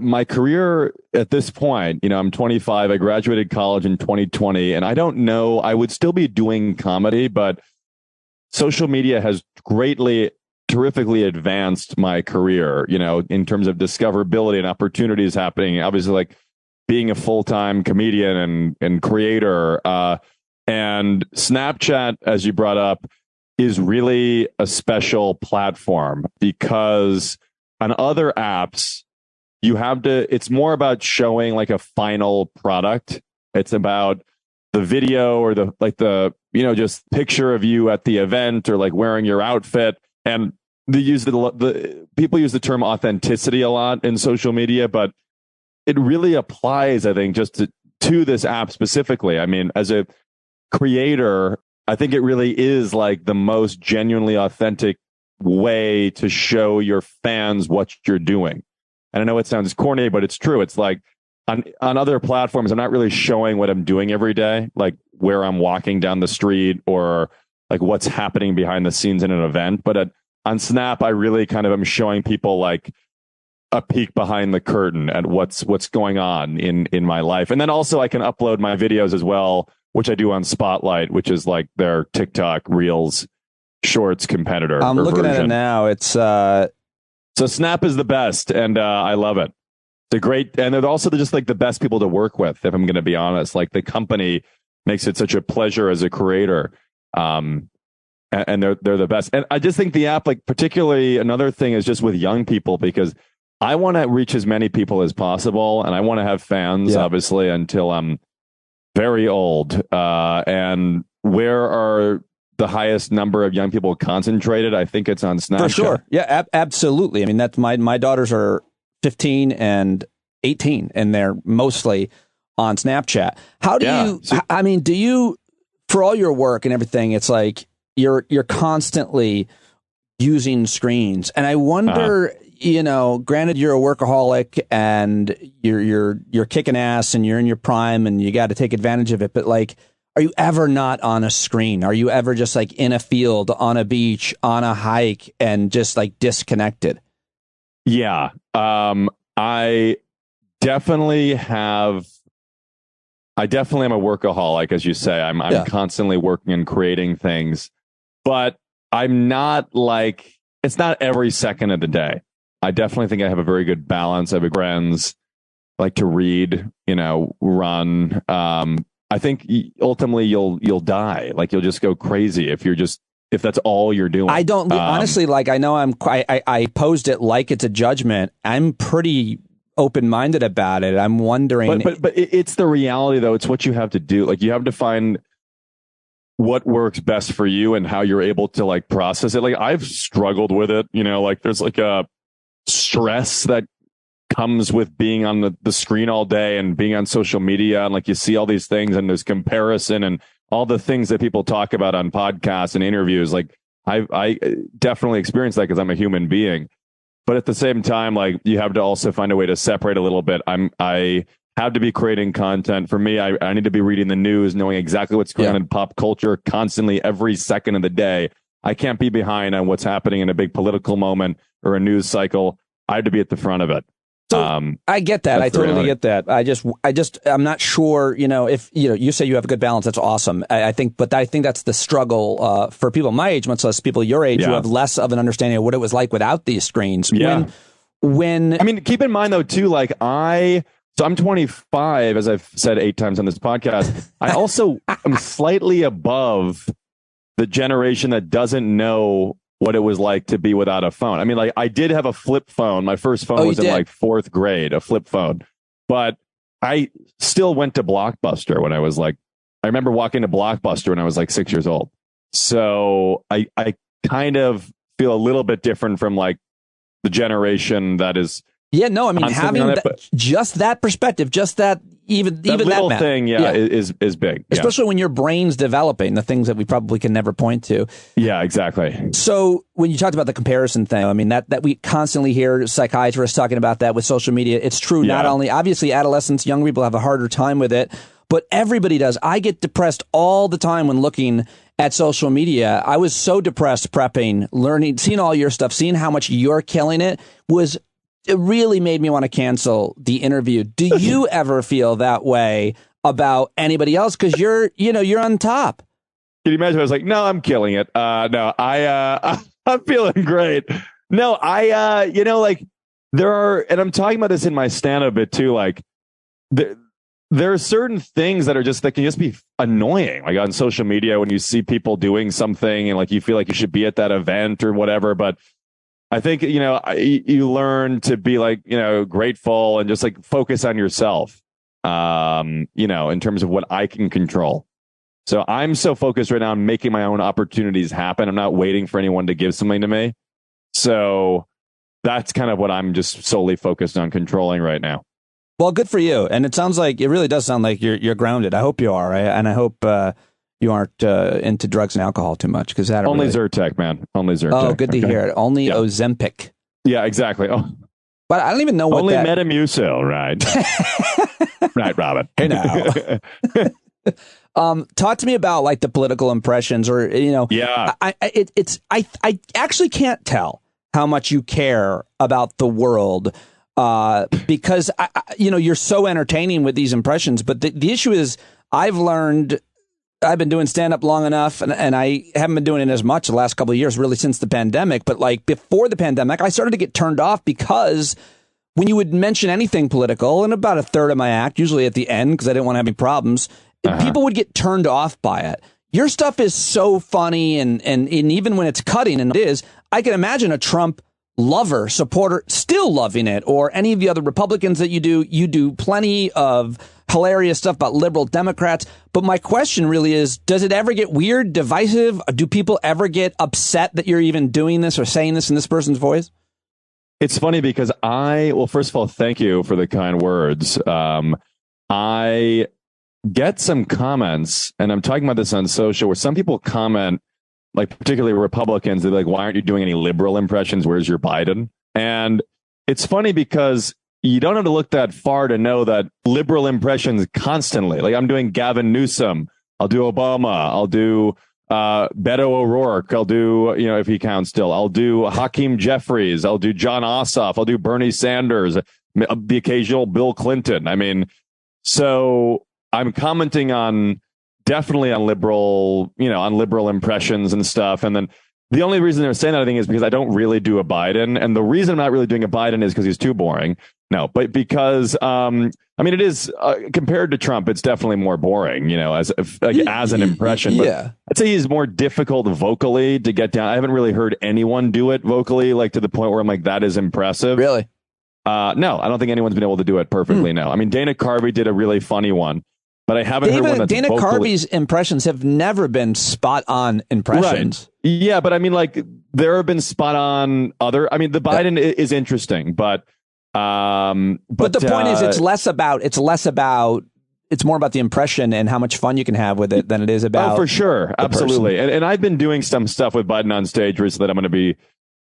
my career at this point, I'm 25. I graduated college in 2020, and I don't know, I would still be doing comedy, but social media has terrifically advanced my career, in terms of discoverability and opportunities happening. Obviously, like being a full-time comedian and creator, and Snapchat, as you brought up, is really a special platform because on other apps, it's more about showing like a final product. It's about the video or just picture of you at the event or like wearing your outfit. And they use people use the term authenticity a lot in social media, but it really applies, I think, just to this app specifically. I mean, as a creator, I think it really is like the most genuinely authentic way to show your fans what you're doing. And I know it sounds corny, but it's true. It's like on other platforms, I'm not really showing what I'm doing every day, like where I'm walking down the street or like what's happening behind the scenes in an event. But on Snap, I really kind of am showing people like a peek behind the curtain at what's going on in my life. And then also I can upload my videos as well, which I do on Spotlight, which is like their TikTok Reels Shorts competitor. I'm looking at it now. It's so Snap is the best, and I love it. They're great, and they're also just like the best people to work with. If I'm going to be honest, like the company makes it such a pleasure as a creator, and they're the best. And I just think the app, like particularly another thing is just with young people, because I want to reach as many people as possible, and I want to have fans, obviously, until I'm very old. And where are the highest number of young people concentrated? I think it's on Snapchat. For sure. Yeah, absolutely. I mean, that's my daughters are 15 and 18, and they're mostly on Snapchat. How do you, I mean, do you, for all your work and everything, it's like you're constantly using screens. And I wonder, granted you're a workaholic and you're kicking ass and you're in your prime and you got to take advantage of it. But like, are you ever not on a screen? Are you ever just like in a field, on a beach, on a hike, and just like disconnected? Yeah. I definitely am a workaholic, as you say. I'm constantly working and creating things, but I'm not like, it's not every second of the day. I definitely think I have a very good balance. I have friends, like to read, run. I think ultimately you'll die. Like you'll just go crazy if that's all you're doing. I don't honestly, like, I know I posed it like it's a judgment. I'm pretty open-minded about it. I'm wondering, but it's the reality though. It's what you have to do. Like you have to find what works best for you and how you're able to like process it. Like I've struggled with it, like there's like a stress that comes with being on the screen all day and being on social media, and like you see all these things and there's comparison and all the things that people talk about on podcasts and interviews. Like I definitely experienced that because I'm a human being, But at the same time, like, you have to also find a way to separate a little bit. I have to be creating content. For me, I need to be reading the news, knowing exactly what's going on in pop culture constantly every second of the day. I can't be behind on what's happening in a big political moment or a news cycle. I have to be at the front of it. So I get that. I totally get that. I'm not sure, if, you say you have a good balance. That's awesome. I think that's the struggle for people my age, much less people your age who have less of an understanding of what it was like without these screens. Yeah. When I mean, keep in mind, though, too, like so I'm 25, as I've said 8 times on this podcast. I also am slightly above the generation that doesn't know what it was like to be without a phone. I mean, like, I did have a flip phone. My first phone was in like 4th grade, a flip phone. But I still went to Blockbuster when I was like, I remember walking to Blockbuster when I was like 6 years old. So I kind of feel a little bit different from like the generation that is. Yeah, no, I mean, having just that perspective, just that even little that thing, is big. Especially when your brain's developing, the things that we probably can never point to. Yeah, exactly. So when you talked about the comparison thing, I mean, that we constantly hear psychiatrists talking about that with social media. It's true. Not only, obviously, adolescents, young people have a harder time with it, but everybody does. I get depressed all the time when looking at social media. I was so depressed prepping, learning, seeing all your stuff, seeing how much you're killing it it really made me want to cancel the interview. Do you ever feel that way about anybody else? Because you're on top. Can you imagine? I was like, no, I'm killing it. No, I'm feeling great. No, like, there are, and I'm talking about this in my stand-up bit too. Like, there are certain things that can just be annoying. Like on social media, when you see people doing something and like you feel like you should be at that event or whatever, but I think, you learn to be like, grateful and just like focus on yourself, in terms of what I can control. So I'm so focused right now on making my own opportunities happen. I'm not waiting for anyone to give something to me. So that's kind of what I'm just solely focused on controlling right now. Well, good for you. And it really does sound like you're grounded. I hope you are. Right? And I hope, you aren't into drugs and alcohol too much, because that only Zyrtec, man. Only Zyrtec. Oh, good to hear. Only Ozempic. Yeah, exactly. Oh, but I don't even know what only Metamucil, right? Right, Robin. Hey now. Talk to me about like the political impressions, or Yeah. I actually can't tell how much you care about the world. Because you're so entertaining with these impressions, but the issue is I've been doing stand-up long enough, and I haven't been doing it as much the last couple of years, really, since the pandemic. But like before the pandemic, I started to get turned off because when you would mention anything political, and about a third of my act, usually at the end, because I didn't want to have any problems, people would get turned off by it. Your stuff is so funny, and even when it's cutting, and it is, I can imagine a Trump lover, supporter, still loving it, or any of the other Republicans that you do plenty of hilarious stuff about liberal Democrats. But my question really is, does it ever get weird, divisive? Do people ever get upset that you're even doing this or saying this in this person's voice? It's funny because first of all, thank you for the kind words. I get some comments, and I'm talking about this on social, where some people comment, like particularly Republicans, they're like, why aren't you doing any liberal impressions? Where's your Biden? And it's funny because you don't have to look that far to know that liberal impressions constantly, like I'm doing Gavin Newsom, I'll do Obama, I'll do Beto O'Rourke, I'll do, if he counts still, I'll do Hakeem Jeffries, I'll do John Ossoff, I'll do Bernie Sanders, the occasional Bill Clinton. I mean, so I'm commenting definitely on liberal impressions and stuff. And then the only reason they're saying that, I think, is because I don't really do a Biden. And the reason I'm not really doing a Biden is because he's too boring. No, but because, it is compared to Trump, it's definitely more boring, as an impression. But yeah. I'd say he's more difficult vocally to get down. I haven't really heard anyone do it vocally, like to the point where I'm like, that is impressive. Really? No, I don't think anyone's been able to do it perfectly. No, I mean, Dana Carvey did a really funny one. But I haven't heard one that's Dana Carvey's impressions have never been spot on impressions. Right. Yeah, but I mean, like, there have been spot on other. I mean, the Biden is interesting, but the point is, it's more about the impression and how much fun you can have with it than it is about. Oh, for sure, absolutely. And I've been doing some stuff with Biden on stage recently that I'm going to be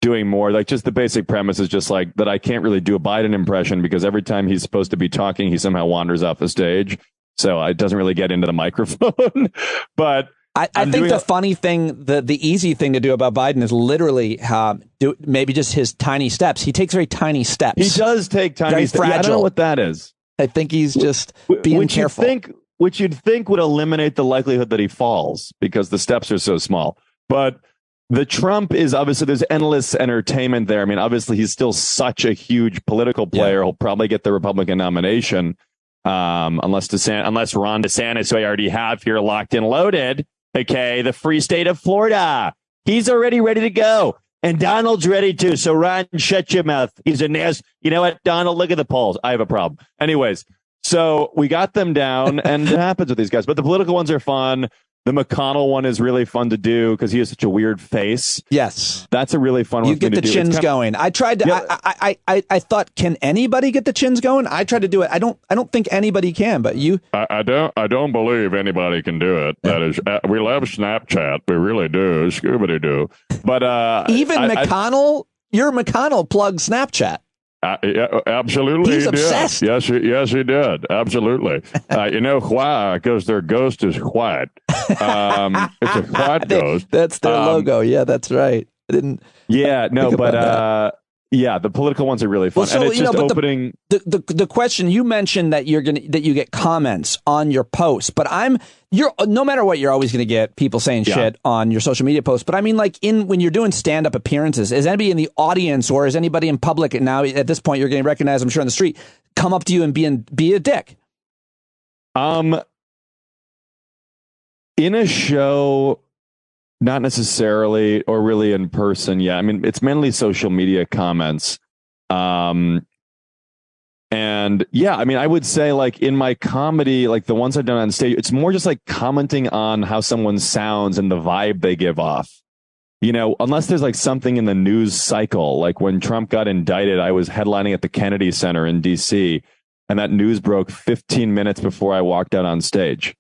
doing more. Like, just the basic premise is just like that I can't really do a Biden impression because every time he's supposed to be talking, he somehow wanders off the stage. So it doesn't really get into the microphone. But I think the funny thing, the easy thing to do about Biden is literally do maybe just his tiny steps. He takes very tiny steps. He does take tiny steps. Yeah, I don't know what that is. I think he's just being careful. Which you'd think would eliminate the likelihood that he falls because the steps are so small. But the Trump is obviously, there's endless entertainment there. I mean, obviously, he's still such a huge political player. Yeah. He'll probably get the Republican nomination unless Ron DeSantis, who I already have here locked and loaded, okay, the free state of Florida. He's already ready to go. And Donald's ready too. So Ron, shut your mouth. He's a nasty. You know what, Donald, look at the polls. I have a problem. Anyways, so we got them down, and it happens with these guys. But the political ones are fun. The McConnell one is really fun to do because he has such a weird face. Yes. That's a really fun one to do. You get the chins going. I tried to, yeah. I thought, can anybody get the chins going? I tried to do it. I don't think anybody can, but you. I don't believe anybody can do it. That is, we love Snapchat. We really do. Scooby-Doo. But even McConnell, your McConnell plugged Snapchat. Yeah, absolutely. He's obsessed. Yes, he did. Absolutely. You know why? Because their ghost is white. It's a white ghost. That's their logo. Yeah, that's right. I didn't. Yeah, no, but yeah, the political ones are really fun. Well, so, and it's just opening. The question you mentioned that you get comments on your posts, but you're no matter what, you're always going to get people saying shit on your social media posts. But I mean, like when you're doing stand-up appearances, is anybody in the audience or is anybody in public, and now at this point you're getting recognized, I'm sure, on the street, come up to you and be a dick? In a show, not necessarily, or really in person. Yeah, I mean, it's mainly social media comments. And yeah, I mean, I would say like in my comedy, like the ones I've done on stage, it's more just like commenting on how someone sounds and the vibe they give off. You know, unless there's like something in the news cycle, like when Trump got indicted, I was headlining at the Kennedy Center in DC, and that news broke 15 minutes before I walked out on stage.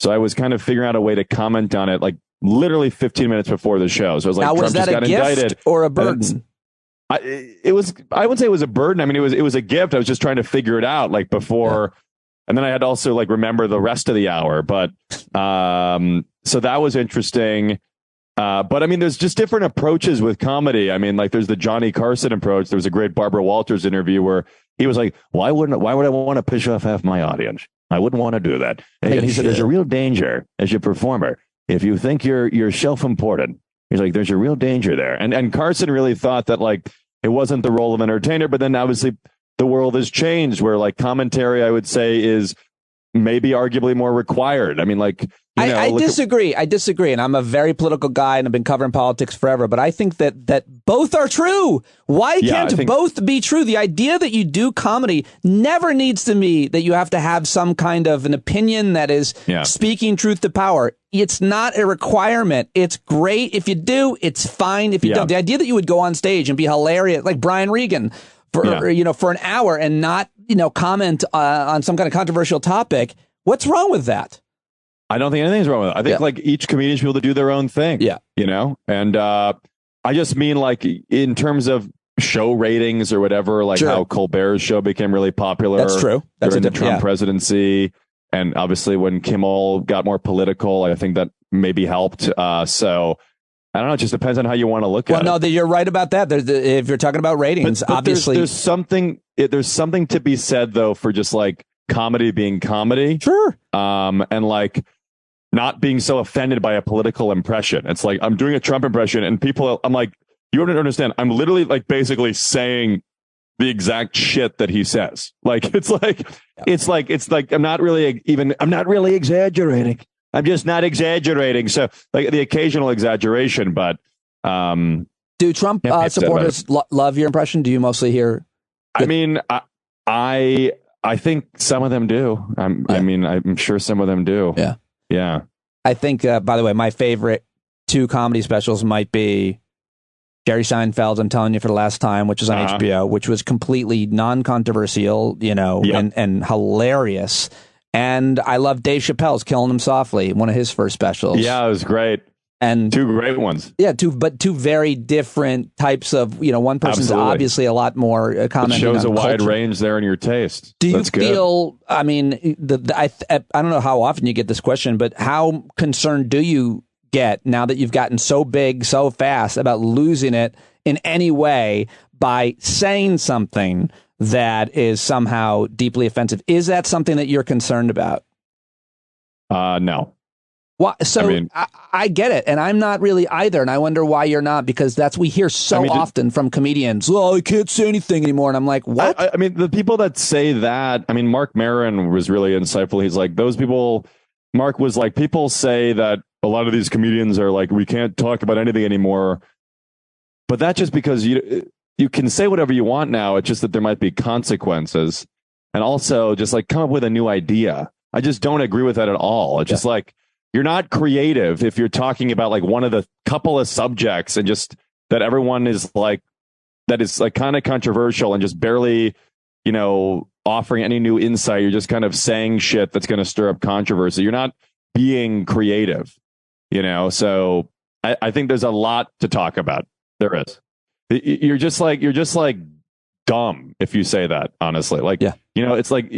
So I was kind of figuring out a way to comment on it, like literally 15 minutes before the show. So I was like, now, Trump just got indicted, or a burden? I wouldn't say it was a burden. I mean, it was a gift. I was just trying to figure it out like before. Yeah. And then I had to also like remember the rest of the hour. But so that was interesting. But I mean, there's just different approaches with comedy. I mean, like there's the Johnny Carson approach. There was a great Barbara Walters interview where he was like, why would I want to piss off half my audience? I wouldn't want to do that. And he said, there's a real danger as a performer. If you think you're self-important, he's like, there's a real danger there. And Carson really thought that like it wasn't the role of entertainer, but then obviously the world has changed where like commentary, I would say, is maybe arguably more required. I mean, like, I disagree. I disagree. And I'm a very political guy and I've been covering politics forever. But I think that both are true. Why can't both be true? The idea that you do comedy never needs to be that you have to have some kind of an opinion that is speaking truth to power. It's not a requirement. It's great if you do. It's fine if you don't. The idea that you would go on stage and be hilarious, like Brian Regan, for an hour and not comment on some kind of controversial topic. What's wrong with that? I don't think anything's wrong with it. I think like each comedian should be able to do their own thing. Yeah. And I just mean like in terms of show ratings or whatever, like how Colbert's show became really popular. That's true. That's during the Trump presidency. And obviously when Kimmel got more political, I think that maybe helped. So I don't know. It just depends on how you want to look at it. Well, no, you're right about that. If you're talking about ratings, but obviously there's something to be said though, for just like comedy being comedy. Sure. And like, not being so offended by a political impression. It's like, I'm doing a Trump impression and I'm like, you don't understand. I'm literally like basically saying the exact shit that he says. Like, it's like, I'm not really exaggerating. I'm just not exaggerating. So like the occasional exaggeration, but, do Trump supporters love your impression? Do you mostly hear? I mean, I think some of them do. I mean, I'm sure some of them do. Yeah. Yeah. I think, by the way, my favorite two comedy specials might be Jerry Seinfeld's I'm Telling You for the Last Time, which is on HBO, which was completely non-controversial, and hilarious. And I love Dave Chappelle's Killing Him Softly, one of his first specials. Yeah, it was great. And two great ones. Yeah, two very different types of, one person's obviously a lot more commenting on It shows a wide culture. range there in your taste. Do you feel, I mean, I don't know how often you get this question, but how concerned do you get now that you've gotten so big so fast about losing it in any way by saying something that is somehow deeply offensive? Is that something that you're concerned about? No. Well, so I get it, and I'm not really either, and I wonder why you're not, because we hear so often from comedians, I can't say anything anymore, and I'm like, what? I mean, the people that say that, I mean, Mark Maron was really insightful. He's like, those people, Mark was like, people say that a lot of these comedians are like, we can't talk about anything anymore, but that's just because you can say whatever you want now, it's just that there might be consequences, and also just like come up with a new idea. I just don't agree with that at all. It's just like, you're not creative if you're talking about like one of the couple of subjects and just that everyone is like, that is like kind of controversial and just barely, offering any new insight. You're just kind of saying shit that's going to stir up controversy. You're not being creative, So I think there's a lot to talk about. There is. You're just like dumb if you say that, honestly. Like, it's like,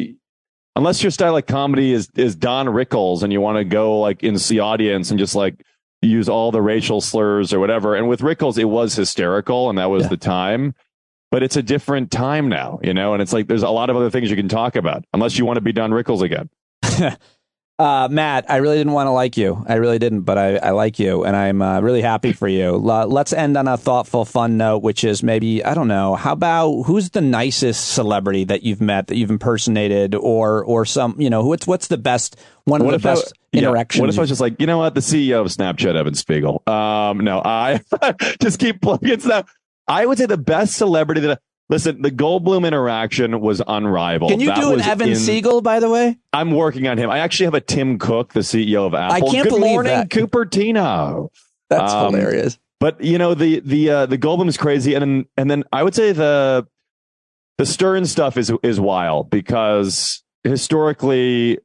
unless your style of comedy is Don Rickles and you want to go like into the audience and just like use all the racial slurs or whatever. And with Rickles, it was hysterical and that was the time. But it's a different time now, and it's like there's a lot of other things you can talk about unless you want to be Don Rickles again. Matt, I really didn't want to like you. I really didn't, but I like you, and I'm really happy for you. Let's end on a thoughtful, fun note, which is maybe, I don't know, how about who's the nicest celebrity that you've met, that you've impersonated, or some, what's the best, one of the best interactions? What if I was just like, you know what, the CEO of Snapchat, Evan Spiegel. No, I just keep plugging stuff. I would say the best celebrity that... Listen, the Goldblum interaction was unrivaled. Can you do an Evan Siegel, by the way? I'm working on him. I actually have a Tim Cook, the CEO of Apple. I can't Good believe morning, that. Cupertino. That's hilarious. But the Goldblum is crazy, and then I would say the Stern stuff is wild because historically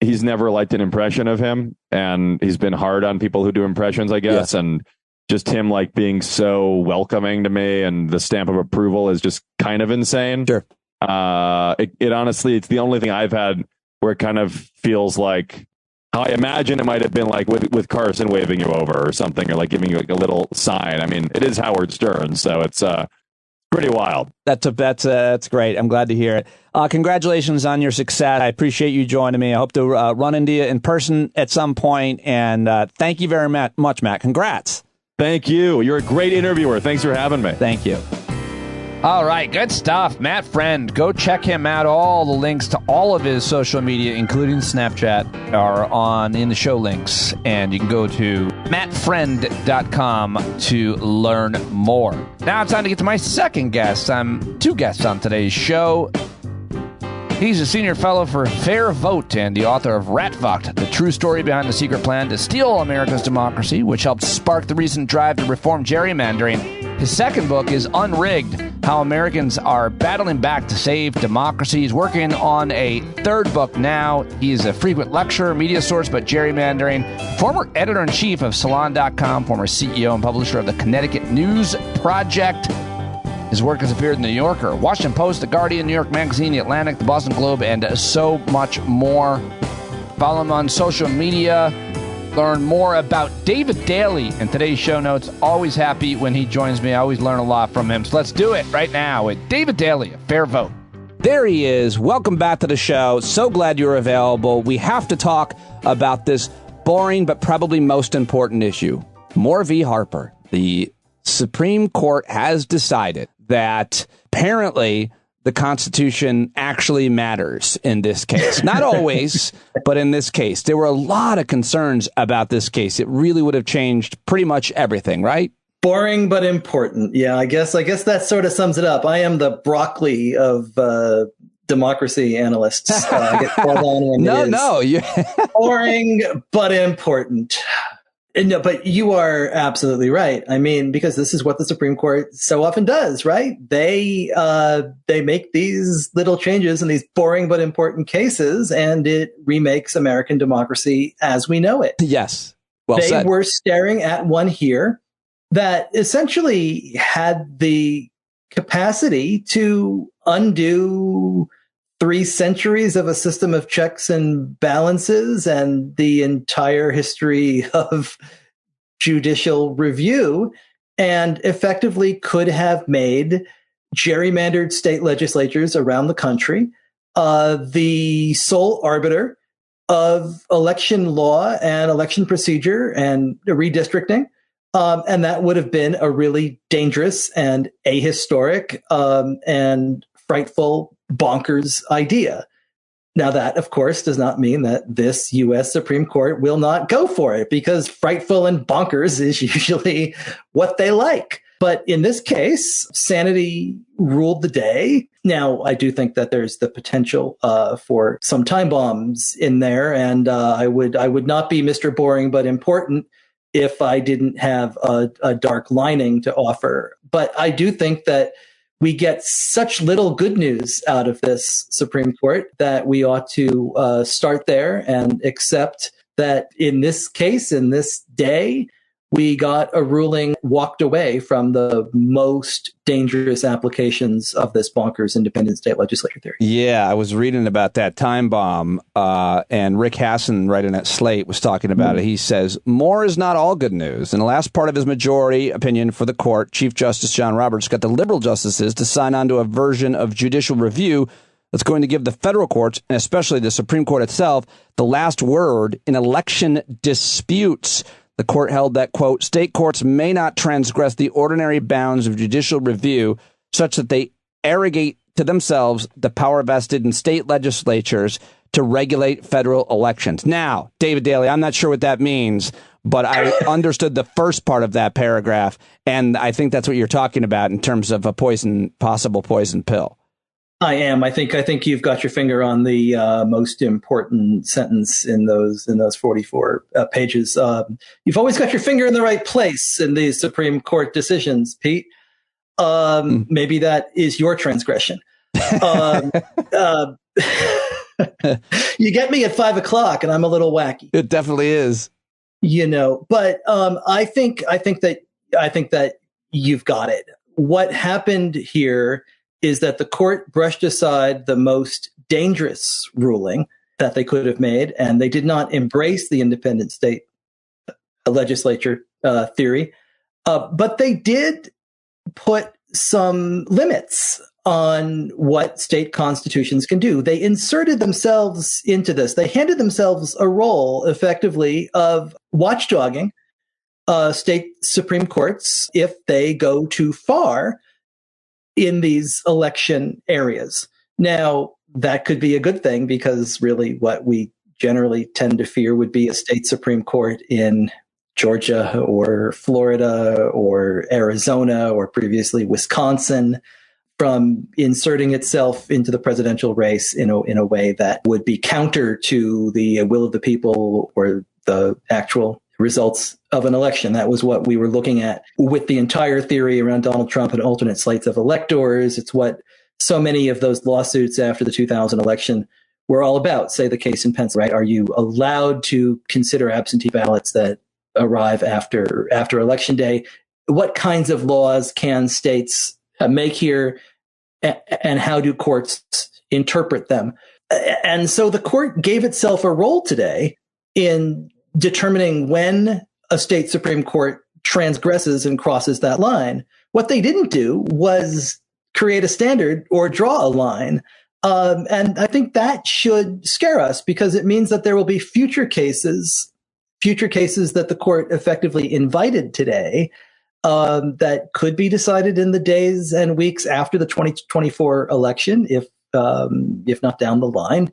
he's never liked an impression of him, and he's been hard on people who do impressions, I guess, and just him like being so welcoming to me and the stamp of approval is just kind of insane. Sure. It honestly, it's the only thing I've had where it kind of feels like how I imagine it might have been like with Carson waving you over or something, or like giving you like a little sign. I mean, it is Howard Stern, so it's pretty wild. That's great. I'm glad to hear it. Congratulations on your success. I appreciate you joining me. I hope to run into you in person at some point. And thank you very much, Matt. Congrats. Thank you. You're a great interviewer. Thanks for having me. Thank you. All right, good stuff. Matt Friend, go check him out. All the links to all of his social media, including Snapchat, are in the show links. And you can go to mattfriend.com to learn more. Now it's time to get to my second guest. I'm two guests on today's show. He's a senior fellow for FairVote and the author of Ratf, the true story behind the secret plan to steal America's democracy, which helped spark the recent drive to reform gerrymandering. His second book is Unrigged, How Americans Are Battling Back to Save Democracy. He's working on a third book now. He is a frequent lecturer, media source about gerrymandering, former editor-in-chief of Salon.com, former CEO and publisher of the Connecticut News Project. His work has appeared in The New Yorker, Washington Post, The Guardian, New York Magazine, The Atlantic, The Boston Globe, and so much more. Follow him on social media. Learn more about David Daley in today's show notes. Always happy when he joins me. I always learn a lot from him. So let's do it right now with David Daley of FairVote. There he is. Welcome back to the show. So glad you're available. We have to talk about this boring but probably most important issue. Moore v. Harper. The Supreme Court has decided that apparently the Constitution actually matters in this case. Not always, but in this case. There were a lot of concerns about this case. It really would have changed pretty much everything, right? Boring but important. Yeah, I guess that sort of sums it up. I am the broccoli of democracy analysts. I get called on when it is boring but important. No, but you are absolutely right. I mean, because this is what the Supreme Court so often does, right? They make these little changes in these boring but important cases, and it remakes American democracy as we know it. Yes. They were staring at one here that essentially had the capacity to undo 3 centuries of a system of checks and balances and the entire history of judicial review, and effectively could have made gerrymandered state legislatures around the country the sole arbiter of election law and election procedure and redistricting. And that would have been a really dangerous and ahistoric and frightful, bonkers idea. Now, that, of course, does not mean that this U.S. Supreme Court will not go for it, because frightful and bonkers is usually what they like. But in this case, sanity ruled the day. Now, I do think that there's the potential for some time bombs in there, and I would not be Mr. Boring but important if I didn't have a dark lining to offer. But I do think that we get such little good news out of this Supreme Court that we ought to start there and accept that in this case, in this day, we got a ruling walked away from the most dangerous applications of this bonkers independent state legislature theory. Yeah, I was reading about that time bomb, and Rick Hasson, writing at Slate, was talking about it. He says, more is not all good news. In the last part of his majority opinion for the court, Chief Justice John Roberts got the liberal justices to sign on to a version of judicial review that's going to give the federal courts, and especially the Supreme Court itself, the last word in election disputes. The court held that, quote, state courts may not transgress the ordinary bounds of judicial review such that they arrogate to themselves the power vested in state legislatures to regulate federal elections. Now, David Daley, I'm not sure what that means, but I understood the first part of that paragraph, and I think that's what you're talking about in terms of a possible poison pill. I am. I think you've got your finger on the most important sentence in those 44 pages. You've always got your finger in the right place in these Supreme Court decisions, Pete. Maybe that is your transgression. You get me at 5 o'clock, and I'm a little wacky. It definitely is. But I think that you've got it. What happened here is that the court brushed aside the most dangerous ruling that they could have made, and they did not embrace the independent state legislature theory. But they did put some limits on what state constitutions can do. They inserted themselves into this. They handed themselves a role, effectively, of watchdogging state Supreme Courts if they go too far in these election areas. Now, that could be a good thing, because really what we generally tend to fear would be a state Supreme Court in Georgia or Florida or Arizona or previously Wisconsin from inserting itself into the presidential race in a way that would be counter to the will of the people or the actual results of an election. That was what we were looking at with the entire theory around Donald Trump and alternate slates of electors. It's what so many of those lawsuits after the 2000 election were all about. Say the case in Pennsylvania, right? Are you allowed to consider absentee ballots that arrive after election day? What kinds of laws can states make here, and how do courts interpret them? And so the court gave itself a role today in determining when a state Supreme Court transgresses and crosses that line. What they didn't do was create a standard or draw a line. And I think that should scare us, because it means that there will be future cases that the court effectively invited today that could be decided in the days and weeks after the 2024 election, if not down the line,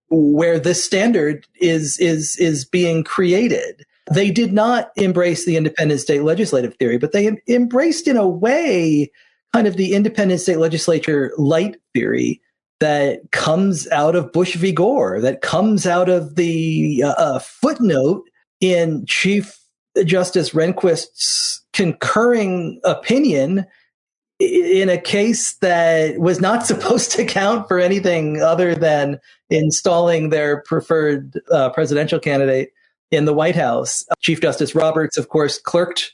where this standard is being created. They did not embrace the independent state legislative theory, but they embraced, in a way, kind of the independent state legislature light theory that comes out of Bush v. Gore, that comes out of the footnote in Chief Justice Rehnquist's concurring opinion in a case that was not supposed to count for anything other than installing their preferred presidential candidate in the White House. Chief Justice Roberts, of course, clerked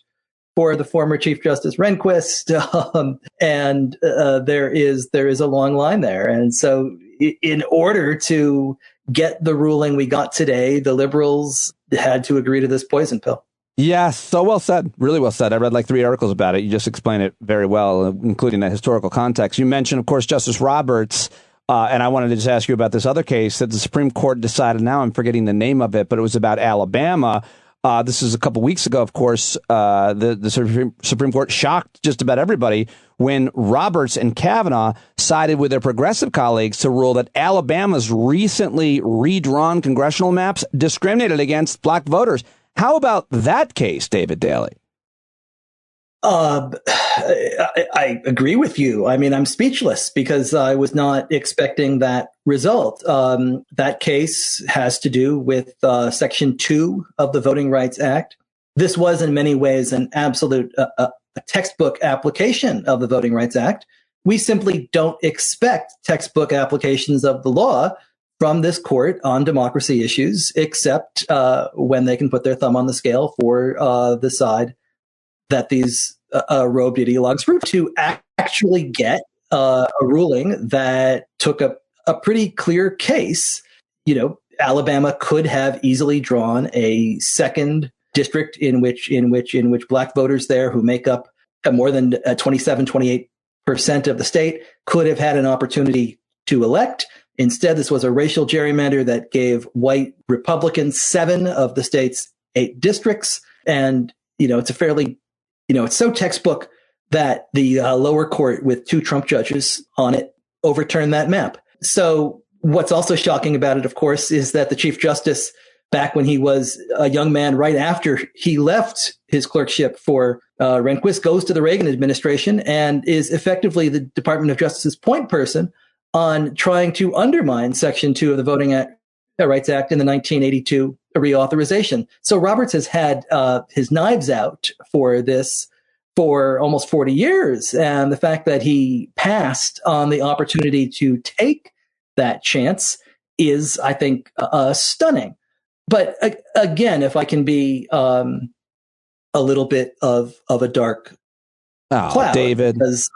for the former Chief Justice Rehnquist, and there is a long line there. And so in order to get the ruling we got today, the liberals had to agree to this poison pill. Yes, so well said. Really well said. I read like 3 articles about it. You just explained it very well, including the historical context. You mentioned, of course, Justice Roberts, and I wanted to just ask you about this other case that the Supreme Court decided. Now I'm forgetting the name of it, but it was about Alabama. This is a couple weeks ago, of course. The Supreme Court shocked just about everybody when Roberts and Kavanaugh sided with their progressive colleagues to rule that Alabama's recently redrawn congressional maps discriminated against black voters. How about that case, David Daley? I agree with you. I mean, I'm speechless because I was not expecting that result. That case has to do with Section 2 of the Voting Rights Act. This was in many ways an absolute a textbook application of the Voting Rights Act. We simply don't expect textbook applications of the law from this court on democracy issues, except when they can put their thumb on the scale for the side that these robed ideologues root to actually get a ruling that took a pretty clear case. You know, Alabama could have easily drawn a second district in which black voters there who make up more than 28% of the state could have had an opportunity to elect. Instead, this was a racial gerrymander that gave white Republicans 7 of the state's 8 districts. And, it's a fairly, it's so textbook that the lower court with 2 Trump judges on it overturned that map. So what's also shocking about it, of course, is that the Chief Justice, back when he was a young man, right after he left his clerkship for Rehnquist, goes to the Reagan administration and is effectively the Department of Justice's point person on trying to undermine Section 2 of the Voting Rights Act in the 1982 reauthorization. So Roberts has had his knives out for this for almost 40 years. And the fact that he passed on the opportunity to take that chance is, I think, stunning. But again, if I can be a little bit of a dark cloud, David, because,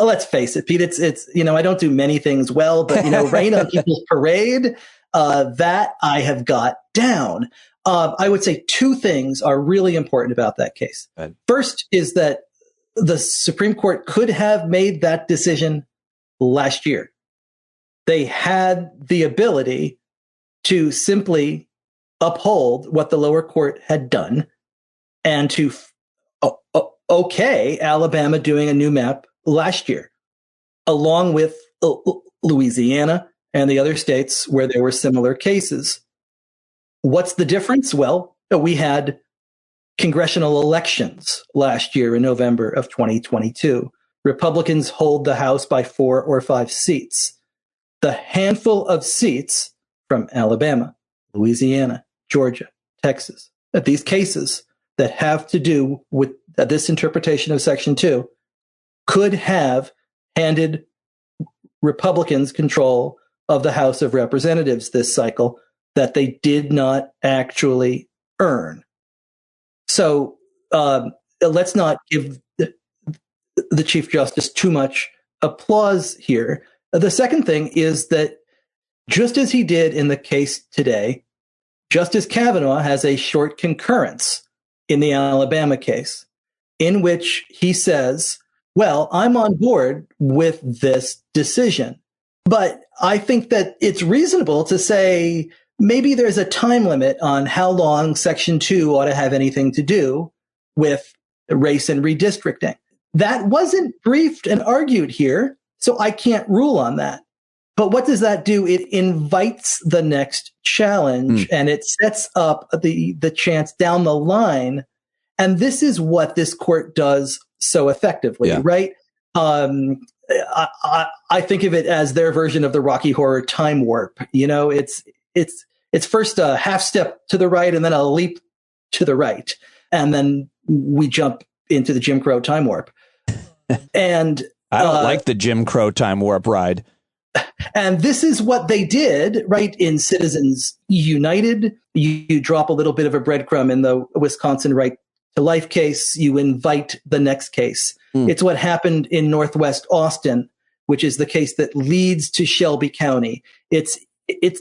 let's face it, Pete, it's I don't do many things well, but, rain on people's parade, that I have got down. I would say 2 things are really important about that case. First is that the Supreme Court could have made that decision last year. They had the ability to simply uphold what the lower court had done and to okay Alabama doing a new map last year, along with Louisiana and the other states where there were similar cases. What's the difference? Well, we had congressional elections last year in November of 2022. Republicans hold the House by 4 or 5 seats. The handful of seats from Alabama, Louisiana, Georgia, Texas, these cases that have to do with this interpretation of Section 2 could have handed Republicans control of the House of Representatives this cycle that they did not actually earn. So let's not give the Chief Justice too much applause here. The second thing is that just as he did in the case today, Justice Kavanaugh has a short concurrence in the Alabama case in which he says, well, I'm on board with this decision, but I think that it's reasonable to say maybe there's a time limit on how long Section 2 ought to have anything to do with race and redistricting. That wasn't briefed and argued here, so I can't rule on that. But what does that do? It invites the next challenge and it sets up the chance down the line. And this is what this court does so effectively, right? I think of it as their version of the Rocky Horror time warp. It's first a half step to the right and then a leap to the right. And then we jump into the Jim Crow time warp. And I don't like the Jim Crow time warp ride. And this is what they did, right? In Citizens United, you drop a little bit of a breadcrumb in the Wisconsin right to life case. You invite the next case. It's what happened in Northwest Austin, which is the case that leads to Shelby County. It's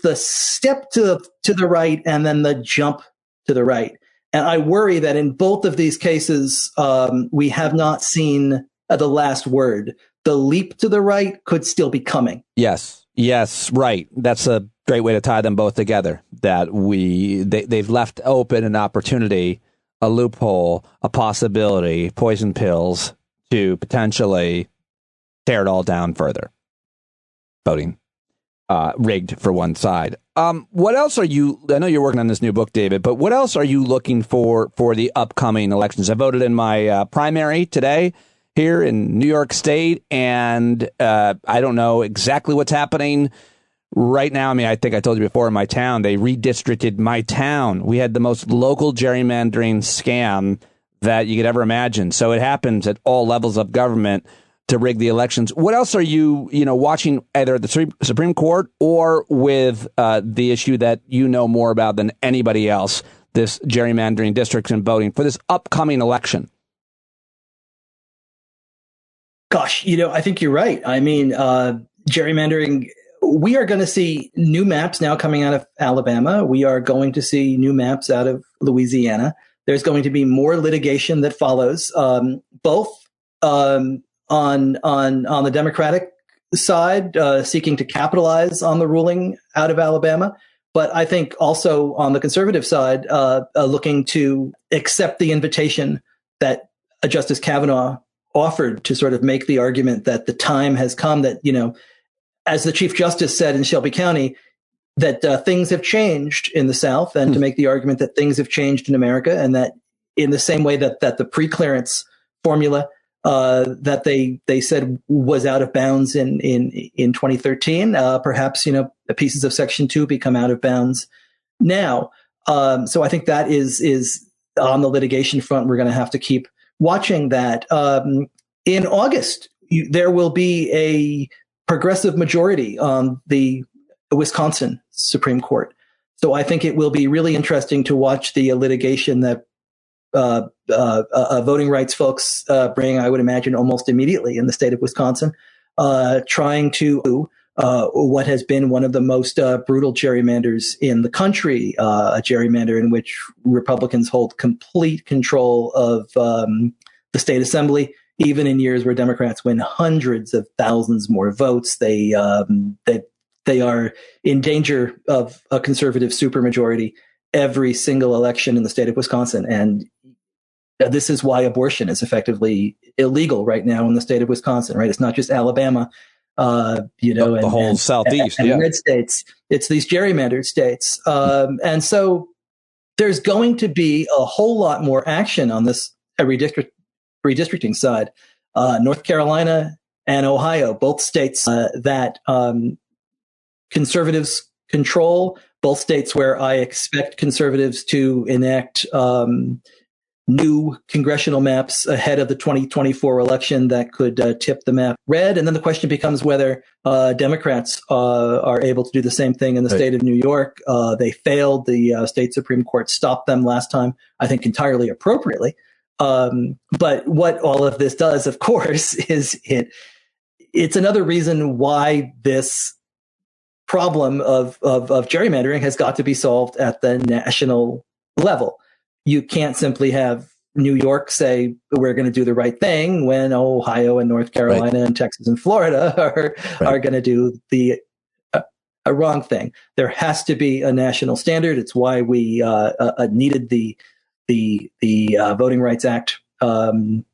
the step to the right and then the jump to the right. And I worry that in both of these cases, we have not seen the last word. The leap to the right could still be coming. Yes, right. That's a great way to tie them both together. That they've left open an opportunity, a loophole, a possibility, poison pills to potentially tear it all down further. Voting rigged for one side. What else are you? I know you're working on this new book, David, but what else are you looking for the upcoming elections? I voted in my primary today here in New York State, and I don't know exactly what's happening right now. I mean, I think I told you before, in my town, they redistricted my town. We had the most local gerrymandering scam that you could ever imagine. So it happens at all levels of government to rig the elections. What else are you watching either at the Supreme Court or with the issue that you know more about than anybody else, this gerrymandering districts and voting for this upcoming election? Gosh, I think you're right. I mean, gerrymandering, we are going to see new maps now coming out of Alabama. We are going to see new maps out of Louisiana. There's going to be more litigation that follows, both on the Democratic side, seeking to capitalize on the ruling out of Alabama, but I think also on the conservative side, looking to accept the invitation that Justice Kavanaugh offered to sort of make the argument that the time has come that, as the Chief Justice said in Shelby County, that things have changed in the South, and to make the argument that things have changed in America, and that in the same way that the pre-clearance formula that they said was out of bounds in 2013, perhaps, the pieces of Section 2 become out of bounds now. So I think that is on the litigation front. We're going to have to keep watching that. In August, there will be a progressive majority on the Wisconsin Supreme Court. So I think it will be really interesting to watch the litigation that voting rights folks bring, I would imagine, almost immediately in the state of Wisconsin, trying to what has been one of the most brutal gerrymanders in the country, a gerrymander in which Republicans hold complete control of the state assembly, even in years where Democrats win hundreds of thousands more votes. They are in danger of a conservative supermajority every single election in the state of Wisconsin. And this is why abortion is effectively illegal right now in the state of Wisconsin, right? It's not just Alabama, the whole Southeast, and red states. It's these gerrymandered states. And so there's going to be a whole lot more action on this redistricting side. North Carolina and Ohio, both states that conservatives control, both states where I expect conservatives to enact new congressional maps ahead of the 2024 election that could tip the map red. And then the question becomes whether Democrats are able to do the same thing in the state of New York. They failed. The state Supreme Court stopped them last time, I think entirely appropriately. But what all of this does, of course, is it's another reason why this problem of gerrymandering has got to be solved at the national level. You can't simply have New York say, we're going to do the right thing when Ohio and North Carolina and Texas and Florida are going to do the wrong thing. There has to be a national standard. It's why we needed the Voting Rights Act and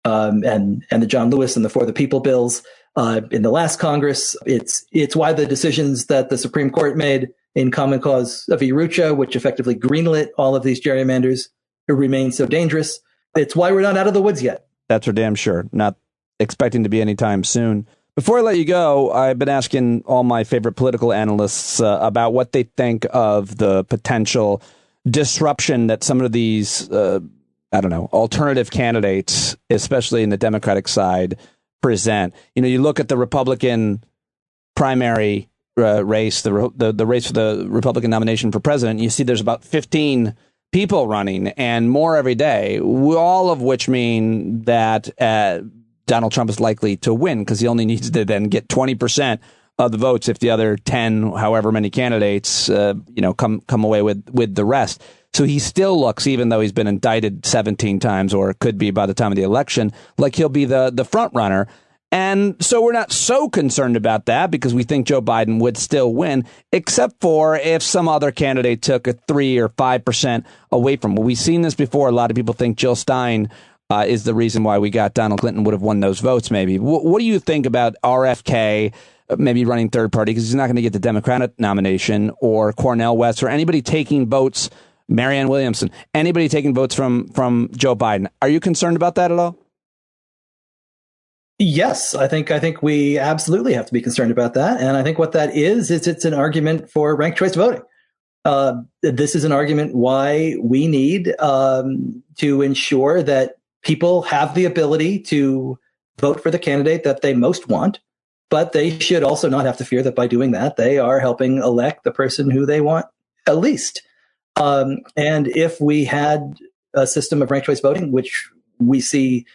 the John Lewis and the For the People bills in the last Congress. It's why the decisions that the Supreme Court made in Common Cause of Rucha, which effectively greenlit all of these gerrymanders, remain so dangerous. It's why we're not out of the woods yet. That's for damn sure. Not expecting to be anytime soon. Before I let you go, I've been asking all my favorite political analysts about what they think of the potential disruption that some of these I don't know, alternative candidates, especially in the Democratic side, present. You look at the Republican primary race, the race for the Republican nomination for president, you see there's about 15 people running and more every day, all of which mean that Donald Trump is likely to win because he only needs to then get 20% of the votes if the other 10, however many candidates, come away with the rest. So he still looks, even though he's been indicted 17 times, or could be by the time of the election, like he'll be the front runner. And so we're not so concerned about that because we think Joe Biden would still win, except for if some other candidate took a 3 or 5% away from him. We've seen this before. A lot of people think Jill Stein is the reason why we got Donald Clinton would have won those votes, maybe. What do you think about RFK maybe running third party because he's not going to get the Democratic nomination, or Cornel West, or anybody taking votes, Marianne Williamson, anybody taking votes from Joe Biden? Are you concerned about that at all? Yes, I think we absolutely have to be concerned about that. And I think what that is it's an argument for ranked choice voting. This is an argument why we need to ensure that people have the ability to vote for the candidate that they most want, but they should also not have to fear that by doing that, they are helping elect the person who they want at least. And if we had a system of ranked choice voting, which we see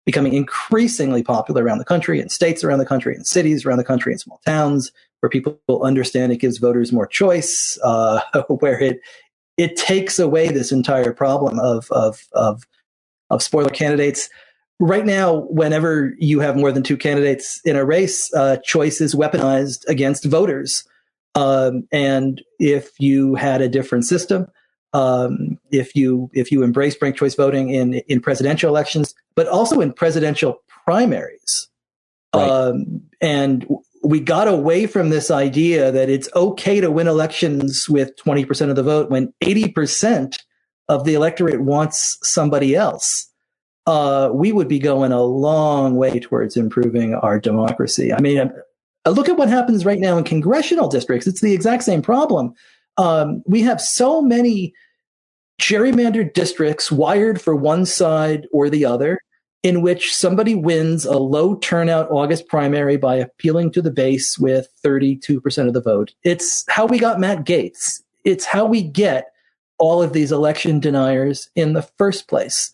becoming increasingly popular around the country, in states around the country, in cities around the country, in small towns, where people understand it gives voters more choice, where it takes away this entire problem of spoiler candidates. Right now, whenever you have more than two candidates in a race, choice is weaponized against voters. And if you had a different system, if you embrace ranked choice voting in presidential elections, but also in presidential primaries, right. And we got away from this idea that it's okay to win elections with 20% of the vote when 80% of the electorate wants somebody else. We would be going a long way towards improving our democracy. I mean, look at what happens right now in congressional districts. It's the exact same problem. We have so many gerrymandered districts wired for one side or the other, in which somebody wins a low turnout August primary by appealing to the base with 32% of the vote. It's how we got Matt Gaetz. It's how we get all of these election deniers in the first place.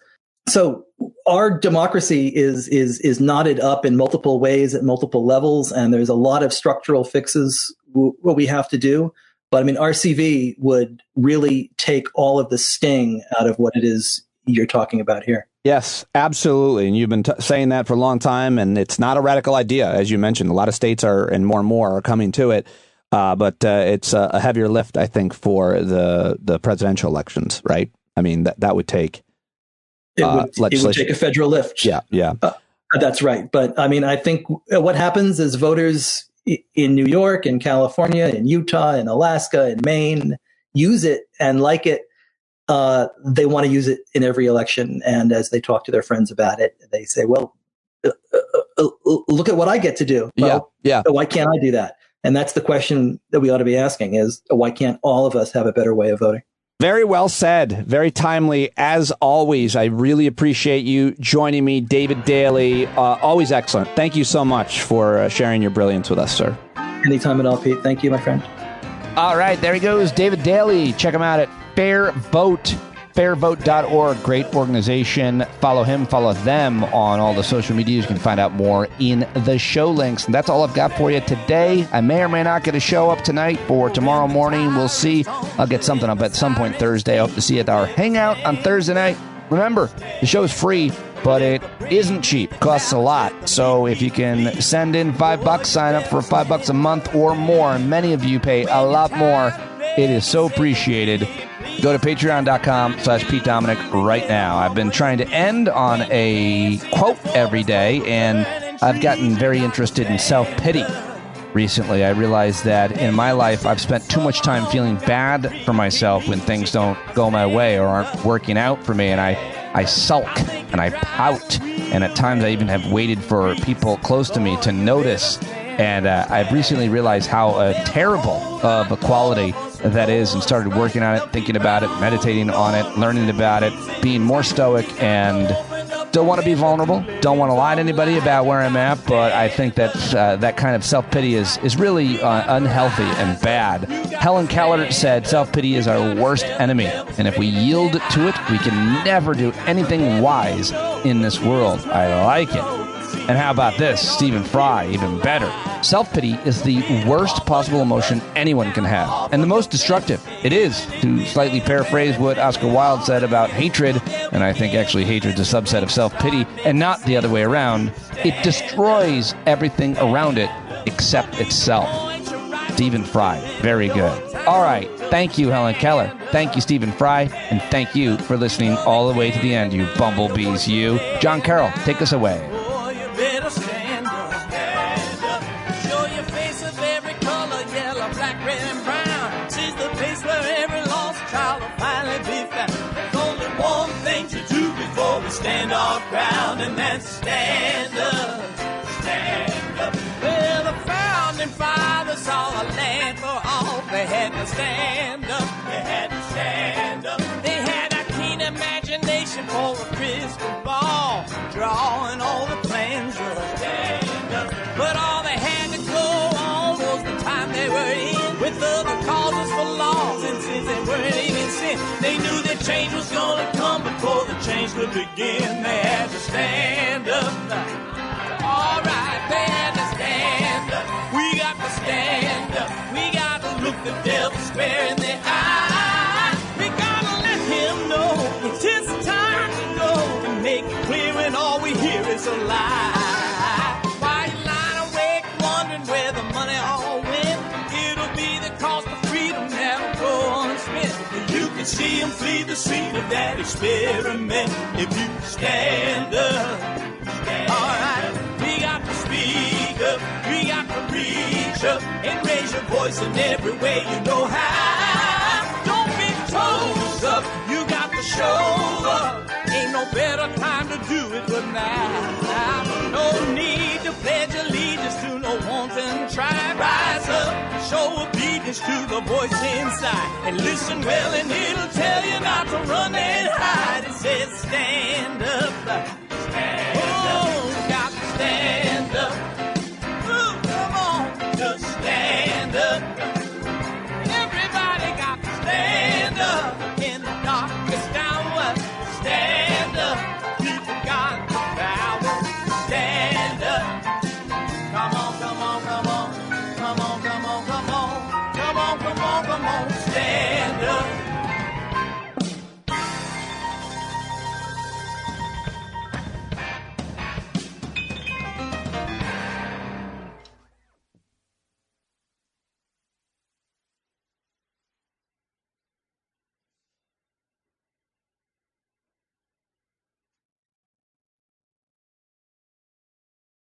So our democracy is knotted up in multiple ways at multiple levels, and there's a lot of structural fixes what we have to do. But I mean, RCV would really take all of the sting out of what it is you're talking about here. Yes, absolutely. And you've been saying that for a long time, and it's not a radical idea. As you mentioned, a lot of states are, and more are coming to it. But it's a heavier lift, I think, for the presidential elections, right? I mean, that would take it would take a federal lift. Yeah. That's right. But I mean, I think what happens is voters in New York, in California, in Utah, in Alaska, in Maine use it and like it. They want to use it in every election. And as they talk to their friends about it, they say, well, look at what I get to do. Well, yeah. Why can't I do that? And that's the question that we ought to be asking is, why can't all of us have a better way of voting? Very well said. Very timely. As always, I really appreciate you joining me, David Daley. Always excellent. Thank you so much for sharing your brilliance with us, sir. Anytime at all, Pete. Thank you, my friend. All right, there he goes, David Daley. Check him out at FairVote, fairvote.org. Great organization. Follow him, follow them on all the social media. You can find out more in the show links. And that's all I've got for you today. I may or may not get a show up tonight or tomorrow morning. We'll see. I'll get something up at some point Thursday. I hope to see you at our hangout on Thursday night. Remember, the show is free, but it isn't cheap. It costs a lot. So if you can send in $5, sign up for $5 a month or more. And many of you pay a lot more. It is so appreciated. Go to patreon.com/Pete Dominick right now. I've been trying to end on a quote every day, and I've gotten very interested in self-pity recently. I realized that in my life, I've spent too much time feeling bad for myself when things don't go my way or aren't working out for me, and I sulk and I pout, and at times I even have waited for people close to me to notice. And I've recently realized how terrible of a quality that is, and started working on it, thinking about it, meditating on it, learning about it, being more stoic, and don't want to be vulnerable, don't want to lie to anybody about where I'm at, but I think that that kind of self-pity is really unhealthy and bad. Helen Keller said self-pity is our worst enemy, and if we yield to it, we can never do anything wise in this world. I like it. And how about this? Stephen Fry, even better. Self-pity is the worst possible emotion anyone can have, and the most destructive. It is, to slightly paraphrase what Oscar Wilde said about hatred, and I think actually hatred's a subset of self-pity, and not the other way around. It destroys everything around it except itself. Stephen Fry, very good. All right, thank you, Helen Keller. Thank you, Stephen Fry, and thank you for listening all the way to the end, you bumblebees, you. John Carroll, take us away. Better stand up, show your face of every color, yellow, black, red, and brown. She's the place where every lost child will finally be found. There's only one thing to do before we stand our ground, and that's stand up, stand up. Well, the founding fathers saw a land for all. They had to stand up, they had to stand up. They had a keen imagination for a crystal ball, drawing all the plans of a stand up. But all they had to go on was the time they were in, with other causes for laws, and since they weren't even sin, they knew that change was gonna come before the change could begin. They had to stand up. All right, they had to stand up. We got to stand up. We got to look the devil square in the eye. We gotta let him know it's his time to go, and make it clear when all we hear is a lie. Why you lying awake wondering where the money all went? It'll be the cost of freedom that'll go unspent. You can see him flee the scene of that experiment if you stand up. All right, we got to speak up, we got to reach up, and raise your voice in every way you know how. Don't be toes up, you got to show up. Ain't no better time to do it but now. No need to pledge allegiance to no wanton tribe. Rise up, show obedience to the voice inside, and listen well and it'll tell you not to run and hide. It says stand up.